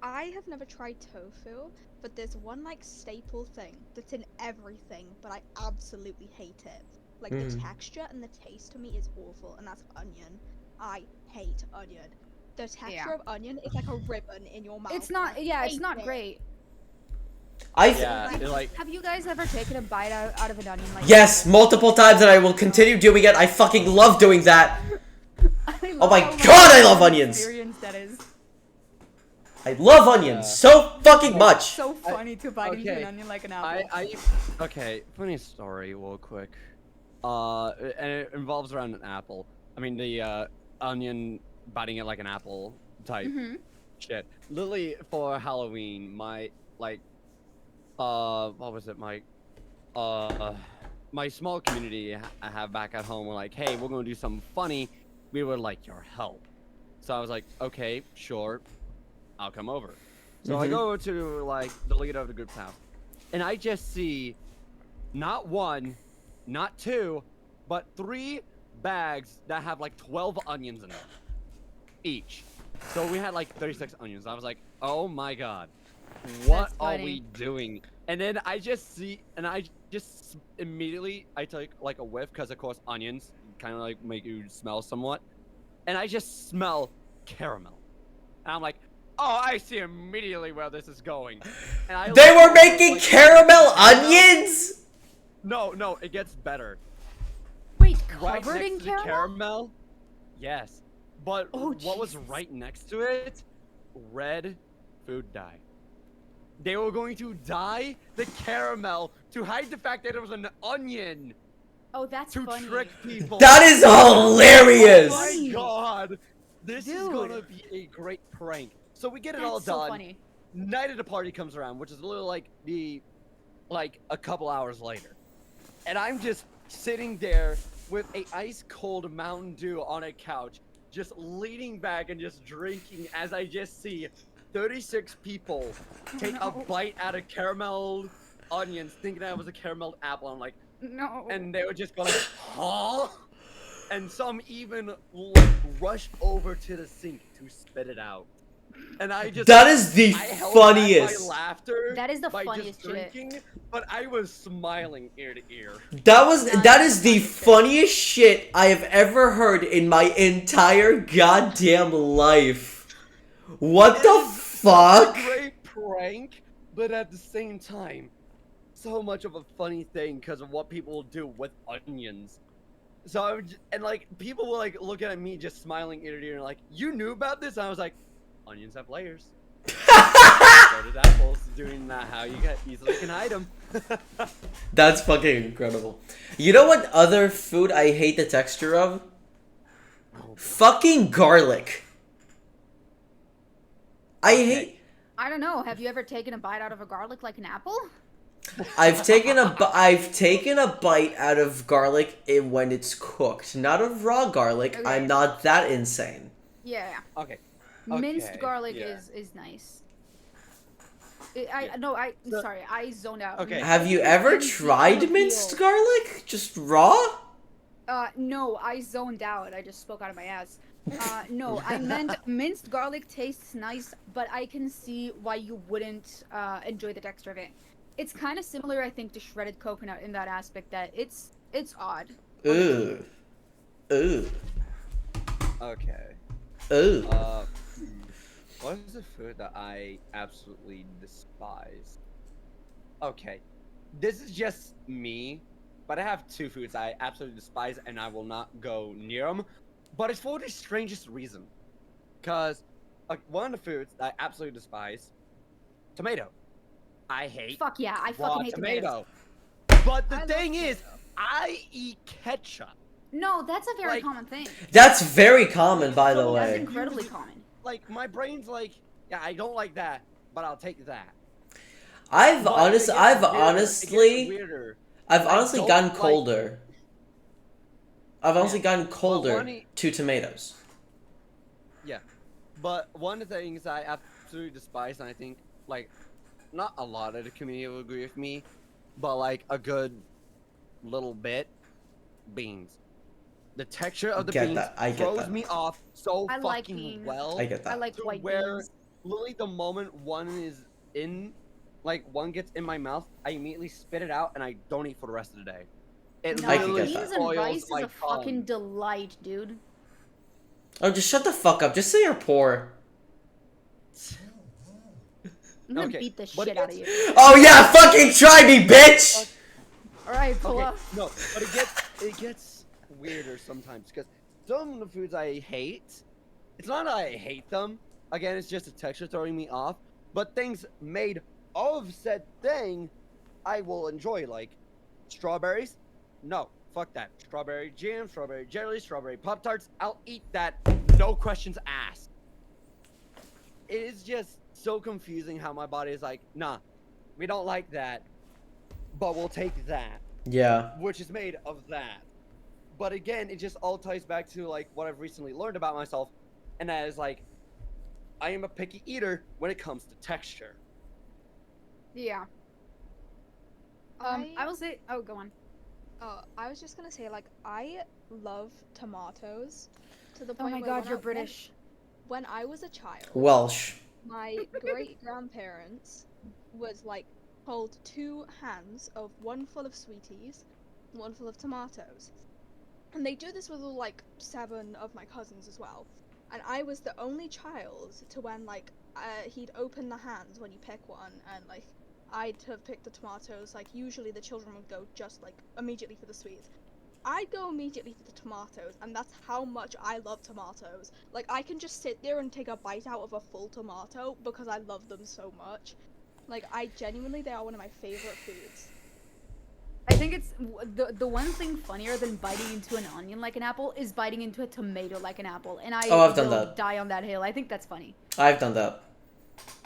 I have never tried tofu, but there's one like staple thing that's in everything, but I absolutely hate it. Like the texture and the taste to me is awful, and that's onion. I hate onion. The texture of onion is like a ribbon in your mouth. It's not, yeah, it's hate not it. great. Yeah, it, like Have you guys ever taken a bite out of an onion? Like Yes, multiple times, and I will continue doing it. I fucking love doing that. Oh my god, I love onions. Experience that is. I love onions so fucking much. So funny to bite into an okay, onion like an apple. Okay, funny story, real quick. And it involves around an apple. I mean, the onion biting it like an apple type shit. Literally for Halloween, my like, what was it? My small community I have back at home were like, hey, we're gonna do something funny. We would like your help. So I was like, okay, sure, I'll come over. So I go to like the leader of the group's house, and I just see not one, not two, but 3 bags that have like 12 onions in them each. So we had like 36 onions. I was like, oh my god, what are we doing? And then I just see, and I just immediately I took like a whiff, because of course onions kind of like make you smell somewhat, and I just smell caramel, and I'm like, oh, I see immediately where this is going. And They were making caramel onions? No, it gets better. Wait, Right covered next in to the caramel? caramel? Yes. But Oh, what was Jesus. right next to it? Red food dye. They were going to dye the caramel to hide the fact that it was an onion Oh, that's to funny. trick people. That is Oh hilarious. my Funny. god! This is Dude. gonna be a great prank. So we get it all That's so done. funny. Night of the party comes around, which is a little like a couple hours later. And I'm just sitting there with a ice cold Mountain Dew on a couch, just leaning back and just drinking as I just see 36 people take a No. bite out of carameled onions, thinking that it was a carameled apple. I'm like, No. and they would just go like, huh? And some even like rush over to the sink to spit it out. And I just That is the I held back funniest. my laughter That is the by funniest just shit. drinking, but I was smiling ear to ear. Nah, That that's is the funny shit. funniest shit I have ever heard in my entire goddamn life. What It the is fuck? such a great prank, but at the same time, so much of a funny thing because of what people will do with onions. So I would, and like people were like looking at me just smiling ear to ear and like, you knew about this? And I was like, onions have layers. So did apples, doing that how you easily can hide them. That's fucking incredible. You know what other food I hate the texture of? Fucking garlic. I Okay. hate. I don't know. Have you ever taken a bite out of a garlic like an apple? I've taken a bite out of garlic when it's cooked, not of raw garlic. Okay. I'm not that insane. Yeah. Okay. Minced Okay, garlic yeah. is nice. Yeah. No, So- sorry, I zoned out. Okay. Have you Minced ever and the tried apple minced peel. garlic? Just raw? No, I zoned out. I just spoke out of my ass. No, I meant minced garlic tastes nice, but I can see why you wouldn't enjoy the texture of it. It's kind of similar, I think, to shredded coconut in that aspect that it's odd. Ooh. Ooh. Okay. Ooh. What is a food that I absolutely despise? Okay, this is just me, but I have two foods I absolutely despise and I will not go near them. But it's for the strangest reason. Because one of the foods that I absolutely despise, tomato. I hate Fuck yeah, I raw fucking hate tomatoes. tomato. But the I love thing is, tomato. I eat ketchup. No, that's a very Like- common thing. That's very common, by the So That's way. incredibly common. Like, my brain's like, yeah, I don't like that, but I'll take that. I've But honestly, it I've gets weirder, it gets honestly, weirder. I've I honestly don't gotten like- colder. I've honestly Yeah. gotten colder one e- to tomatoes. Yeah, but one of the things I absolutely despise, and I think like not a lot of the community will agree with me, but like a good little bit, beans. The texture of the Get beans that, I get throws that. me off so I like fucking beans. well. I get that. I like to white where beans. literally the moment one is in, like one gets in my mouth, I immediately spit it out and I don't eat for the rest of the day. It No, I can literally get beans that. and spoils rice is my a fucking tongue. delight, dude. Oh, just shut the fuck up. Just say you're poor. I'm gonna Okay, beat the but shit out of it's- you. Oh yeah, fucking try me, bitch! Alright, pull Okay, up. no, but it gets weirder sometimes because some of the foods I hate, it's not that I hate them. Again, it's just a texture throwing me off. But things made of said thing, I will enjoy, like strawberries. No, fuck that. Strawberry jam, strawberry jelly, strawberry Pop Tarts. I'll eat that, no questions asked. It is just so confusing how my body is like, nah, we don't like that, but we'll take that, Yeah. which is made of that. But again, it just all ties back to like what I've recently learned about myself, and that is like, I am a picky eater when it comes to texture. Yeah. I will say. Oh, go on. I was just gonna say, like, I love tomatoes to the Oh point my where god, when you're I- British. When I was a child, Welsh. my great grandparents would like hold two hands of one full of sweeties, one full of tomatoes, and they do this with all like 7 of my cousins as well. And I was the only child to when like he'd open the hands when you pick one, and like I'd have picked the tomatoes. Like usually the children would go just like immediately for the sweets. I'd go immediately to the tomatoes, and that's how much I love tomatoes. Like, I can just sit there and take a bite out of a full tomato because I love them so much. Like, they are one of my favorite foods. I think it's the one thing funnier than biting into an onion like an apple is biting into a tomato like an apple, and I Oh, I've done will that. die on that hill. I think that's funny. I've done that.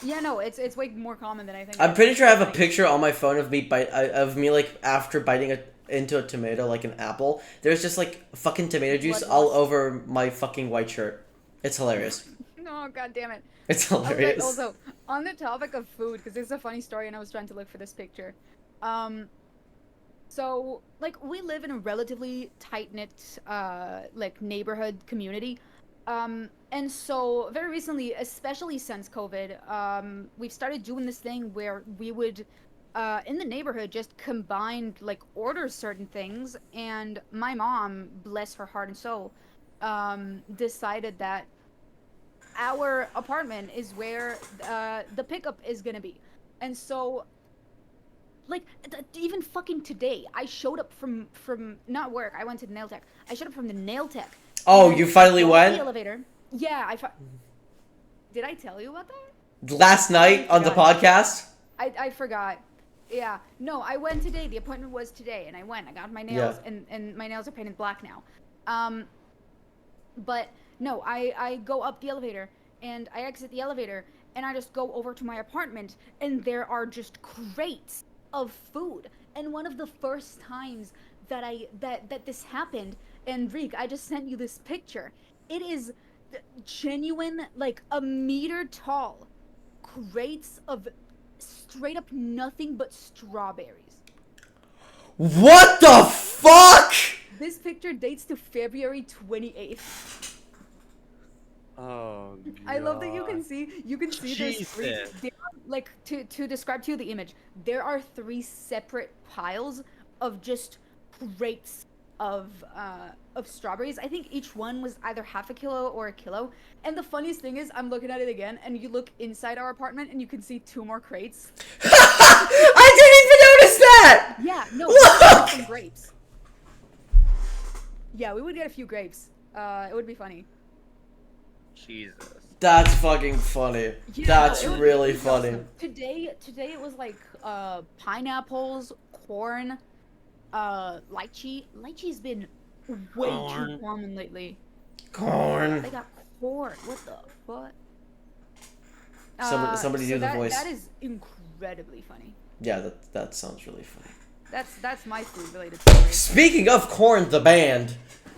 Yeah, no, it's way more common than I think. I'm pretty sure I have a Like, picture on my phone of me like after biting into a tomato like an apple. There's just like fucking tomato juice Blood all loss. over my fucking white shirt. It's hilarious. No, god damn it. It's Okay, hilarious. also, on the topic of food, because this is a funny story and I was trying to look for this picture. So, like, we live in a relatively tight-knit, like, neighborhood community. And so, very recently, especially since COVID, we've started doing this thing where we would, in the neighborhood, just combine, like, order certain things. And my mom, bless her heart and soul, decided that our apartment is where the pickup is gonna be. And so, like, even fucking today, I showed up from not work. I went to the nail tech. I showed up from the nail tech. Oh, and you finally got off went? the elevator. Yeah, did I tell you about that? Last night on the forgot. podcast? I forgot. Yeah, no, I went today. The appointment was today, and I went. I got my nails, Yeah. and my nails are painted black now. But no, I go up the elevator, and I exit the elevator, and I just go over to my apartment, and there are just crates of food. And one of the first times that that this happened, and Reek, I just sent you this picture. It is genuine, like a meter tall crates of straight up nothing but strawberries. What the fuck? This picture dates to February 28th. Oh, I love that you God. can see there's three, Jesus. there are, like, to describe to you the image, there are three separate piles of just crates of strawberries. I think each one was either half a kilo or a kilo. And the funniest thing is I'm looking at it again, and you look inside our apartment and you can see two more crates. I didn't even notice that! Yeah, no, Look! we would get some grapes. Yeah, we would get a few grapes. It would be funny. Jesus. That's fucking funny. Yeah, That's no, it would really be funny. awesome. Today it was like pineapples, corn, lychee. Lychee's been way too common lately. Corn. They got corn. What the fuck? Somebody so do the voice. That is incredibly funny. Yeah, that sounds really funny. That's my food related story. Speaking of Corn, the band,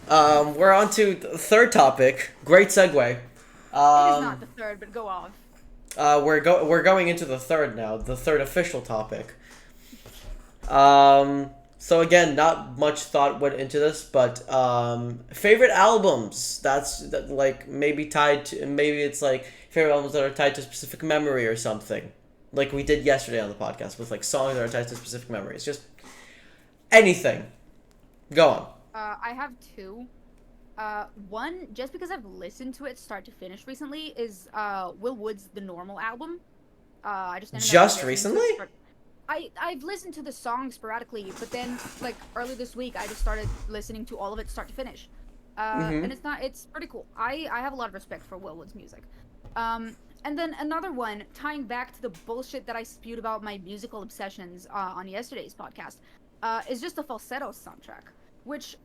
we're on to the third topic. Great segue. It is not the third, but go off. We're going into the third now, the third official topic. So again, not much thought went into this, but favorite albums. That like maybe tied to, maybe it's like favorite albums that are tied to a specific memory or something, like we did yesterday on the podcast with like songs that are tied to specific memories. Just anything. Go on. I have two. One, just because I've listened to it start to finish recently, is Will Wood's The Normal album. I just ended up Just listening to recently? it for- I've listened to the song sporadically, but then like early this week I just started listening to all of it start to finish. And it's pretty cool. I have a lot of respect for Will Wood's music. And then another one, tying back to the bullshit that I spewed about my musical obsessions on yesterday's podcast, is just the Falsetto soundtrack, which,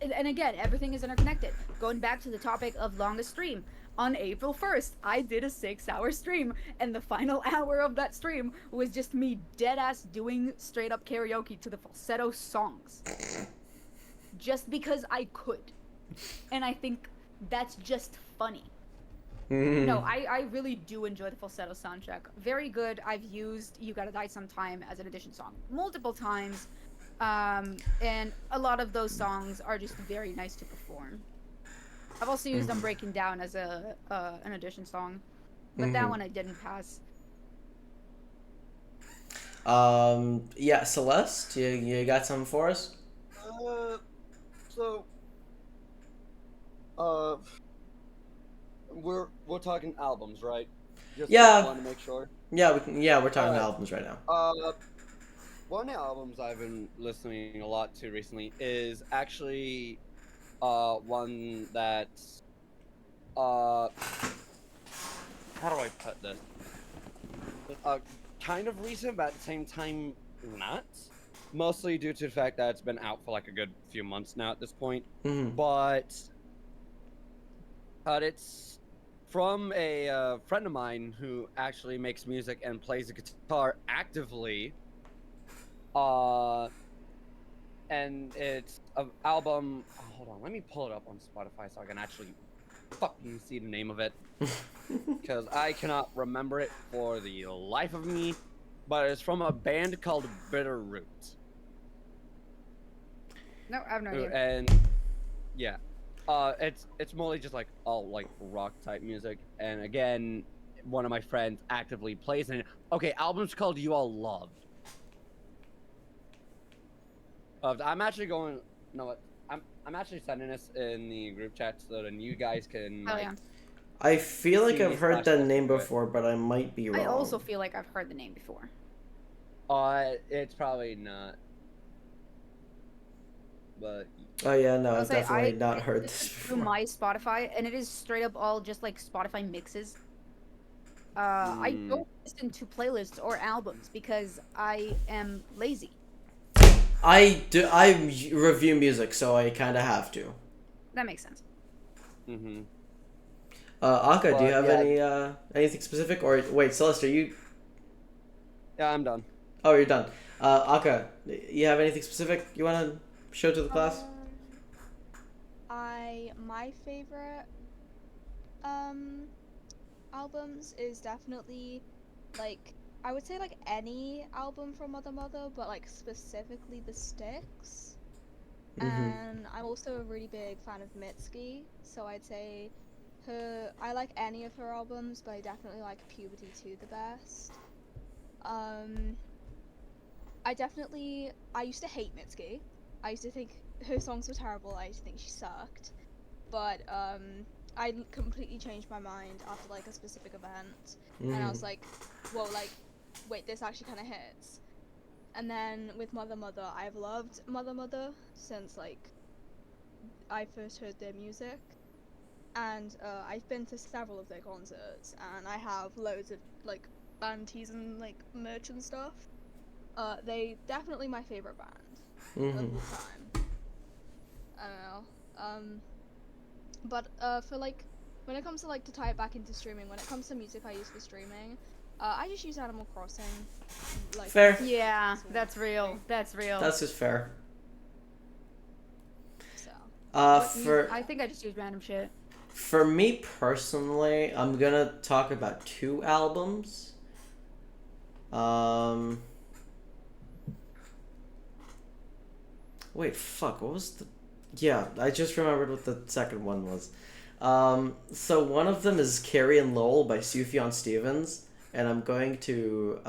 and again, everything is interconnected. Going back to the topic of longest stream, on April 1st, I did a 6-hour stream, and the final hour of that stream was just me dead-ass doing straight-up karaoke to the Falsetto songs. Just because I could. And I think that's just funny. No, I really do enjoy the Falsetto soundtrack. Very good. I've used You Gotta Die Sometime as an addition song multiple times. And a lot of those songs are just very nice to perform. I've also used I'm Breaking Down as an addition song. But that one I didn't pass. Yeah, Celeste, you got something for us? So, we're talking albums, right? Just Yeah. want to make sure. Yeah, we're talking Alright. albums right now. one of the albums I've been listening a lot to recently is actually one that uh how do I put this? Uh Kind of recent, but at the same time not. Mostly due to the fact that it's been out for like a good few months now at this point. Mm-hmm. But it's from a friend of mine who actually makes music and plays the guitar actively. Uh, and it's an album. Oh, hold on, let me pull it up on Spotify so I can actually fucking see the name of it because I cannot remember it for the life of me. But it's from a band called Bitter Root. No, I have no idea. And yeah, it's mostly just like all like rock type music. And again, one of my friends actively plays in it. Okay, album's called You All Loved. I'm actually going. No, what? I'm actually sending this in the group chat so then you guys can Oh like yeah. I feel like see I've heard slash that listen name to it. before, but I might be wrong. I also feel like I've heard the name before. It's probably not. But Oh yeah, no, I'll I've say definitely not I heard this listened through before. my Spotify, and it is straight up all just like Spotify mixes. I mm, don't listen to playlists or albums because I am lazy. I do. I review music, so I kind of have to. That makes sense. mm-hmm. Aka, do you But have yeah, anything specific? Or wait, Celeste, are you? yeah, I'm done. Oh, you're done. Aka, you have anything specific you want to show to the class? My favorite albums is definitely like I would say like any album from Mother Mother, but like specifically the Sticks. Mm-hmm. And I'm also a really big fan of Mitski, so I'd say I like any of her albums, but I definitely like Puberty 2 the best. Um I used to hate Mitski. I used to think her songs were terrible. I used to think she sucked. But completely changed my mind after like a specific event, and I Mm-hmm. was like, whoa, like, wait, this actually kind of hits. And then with Mother Mother, I've loved Mother Mother since like I first heard their music, and I've been to several of their concerts, and I have loads of like band tees and like merch and stuff. They definitely my favorite band of Mm-hmm. all time. I don't know. But for like when it comes to like to tie it back into streaming, when it comes to music I use for streaming, I just use Animal Crossing. Like Fair. Yeah, sort of that's real. thing. That's real. That's just fair. So I think I just use random shit. For me personally, I'm gonna talk about two albums. Um. Wait, fuck. What was the? Yeah, I just remembered what the second one was. So one of them is Carrie and Lowell by Sufjan Stevens, and I'm going to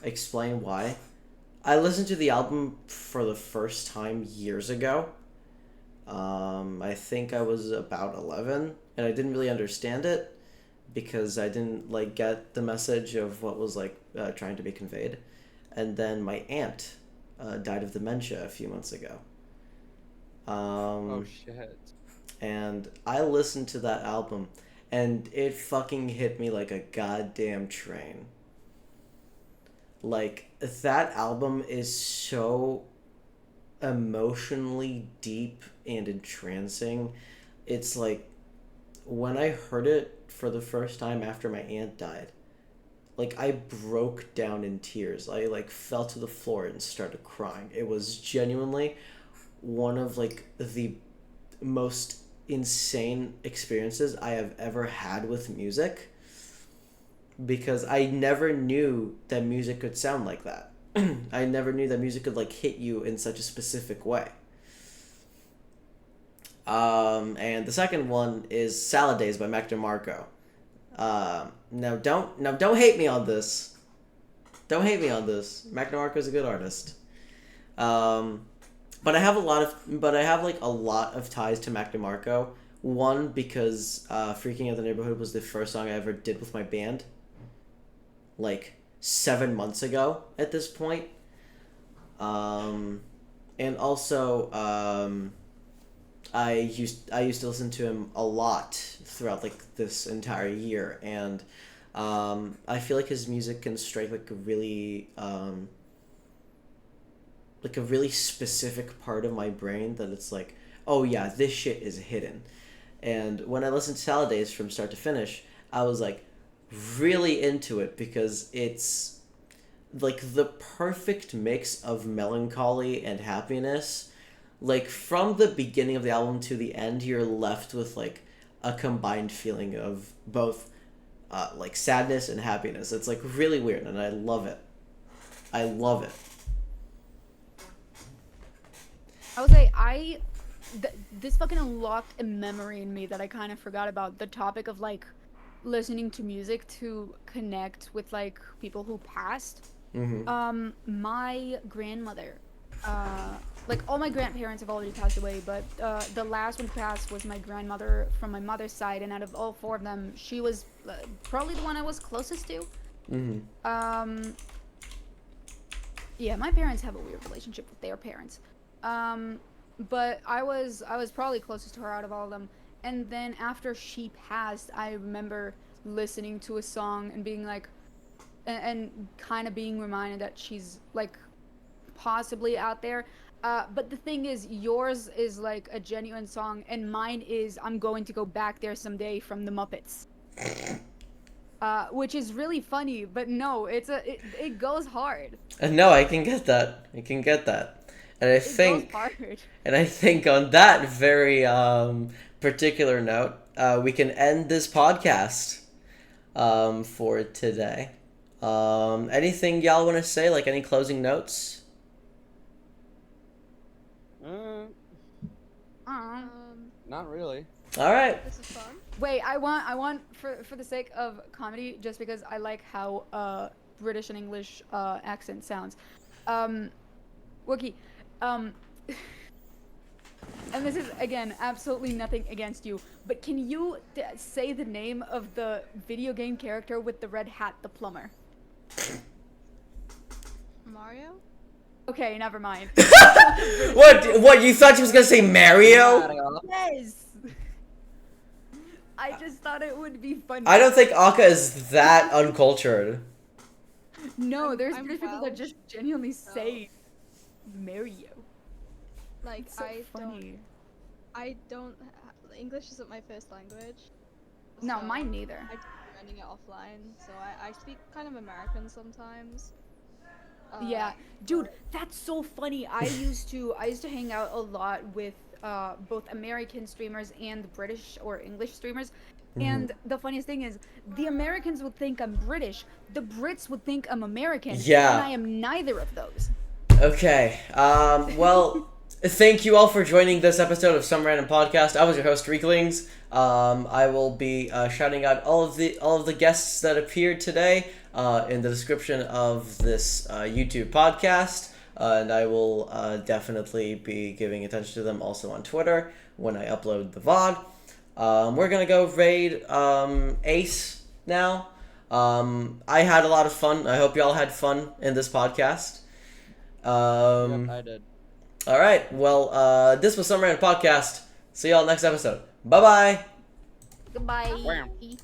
explain why. I listened to the album for the first time years ago. I think I was about 11, and I didn't really understand it because I didn't like get the message of what was like trying to be conveyed. And then my aunt died of dementia a few months ago. Oh shit. And I listened to that album, and it fucking hit me like a goddamn train. Like, that album is so emotionally deep and entrancing. It's like, when I heard it for the first time after my aunt died, like, I broke down in tears. I, like, fell to the floor and started crying. It was genuinely one of, like, the most insane experiences I have ever had with music, because I never knew that music could sound like that. I never knew that music could like hit you in such a specific way. And the second one is Salad Days by Mac DeMarco. Now don't hate me on this. Don't hate me on this. Mac DeMarco is a good artist. Um, but I have like a lot of ties to Mac DeMarco. One, because Freaking Out the Neighborhood was the first song I ever did with my band, like 7 months ago at this point. And also I used to listen to him a lot throughout like this entire year, and I feel like his music can strike like a really specific part of my brain that it's like, oh yeah, this shit is hidden. And when I listened to Salad Days from start to finish, I was like really into it because it's like the perfect mix of melancholy and happiness. Like from the beginning of the album to the end, you're left with like a combined feeling of both like sadness and happiness. It's like really weird, and I love it. I love it. I would say this fucking unlocked a memory in me that I kind of forgot about. The topic of like listening to music to connect with like people who passed. My grandmother, like all my grandparents have already passed away, but the last one who passed was my grandmother from my mother's side, and out of all four of them, she was probably the one I was closest to. Yeah, my parents have a weird relationship with their parents. But I was probably closest to her out of all of them. And then after she passed, I remember listening to a song and being like, and kind of being reminded that she's like possibly out there. But the thing is, yours is like a genuine song, and mine is "I'm Going to Go Back There Someday" from the Muppets. Which is really funny, but no, it goes hard. And no, I can get that. I can get that. And I It think goes hard. And I think on that very particular note, we can end this podcast for today. Anything y'all want to say? Like any closing notes? Not really. All right. This is fun. Wait, I want for the sake of comedy, just because I like how British and English accent sounds. Wookie, and this is again absolutely nothing against you, but can you say the name of the video game character with the red hat, the plumber? Mario? Okay, never mind. What? You thought she was gonna say Mario? Yes. I just thought it would be funny. I don't think Akka is that uncultured. No, there's I'm British people that just Welsh, genuinely so- say Mario. Like, It's so funny. English isn't my first language. No, so mine neither. I keep learning it offline, so I speak kind of American sometimes. Yeah, dude, that's so funny. I used to hang out a lot with both American streamers and British or English streamers. And the funniest thing is, the Americans would think I'm British, the Brits would think I'm American, Yeah. and I am neither of those. Okay. Well, thank you all for joining this episode of Some Random Podcast. I was your host, Reeklings. I will be shouting out all of the guests that appeared today in the description of this YouTube podcast, and I will definitely be giving attention to them also on Twitter when I upload the VOD. We're gonna go raid Ace now. I had a lot of fun. I hope y'all had fun in this podcast. Yep, I did. All right. Well, this was Some Random Podcast. See y'all next episode. Bye bye. Goodbye.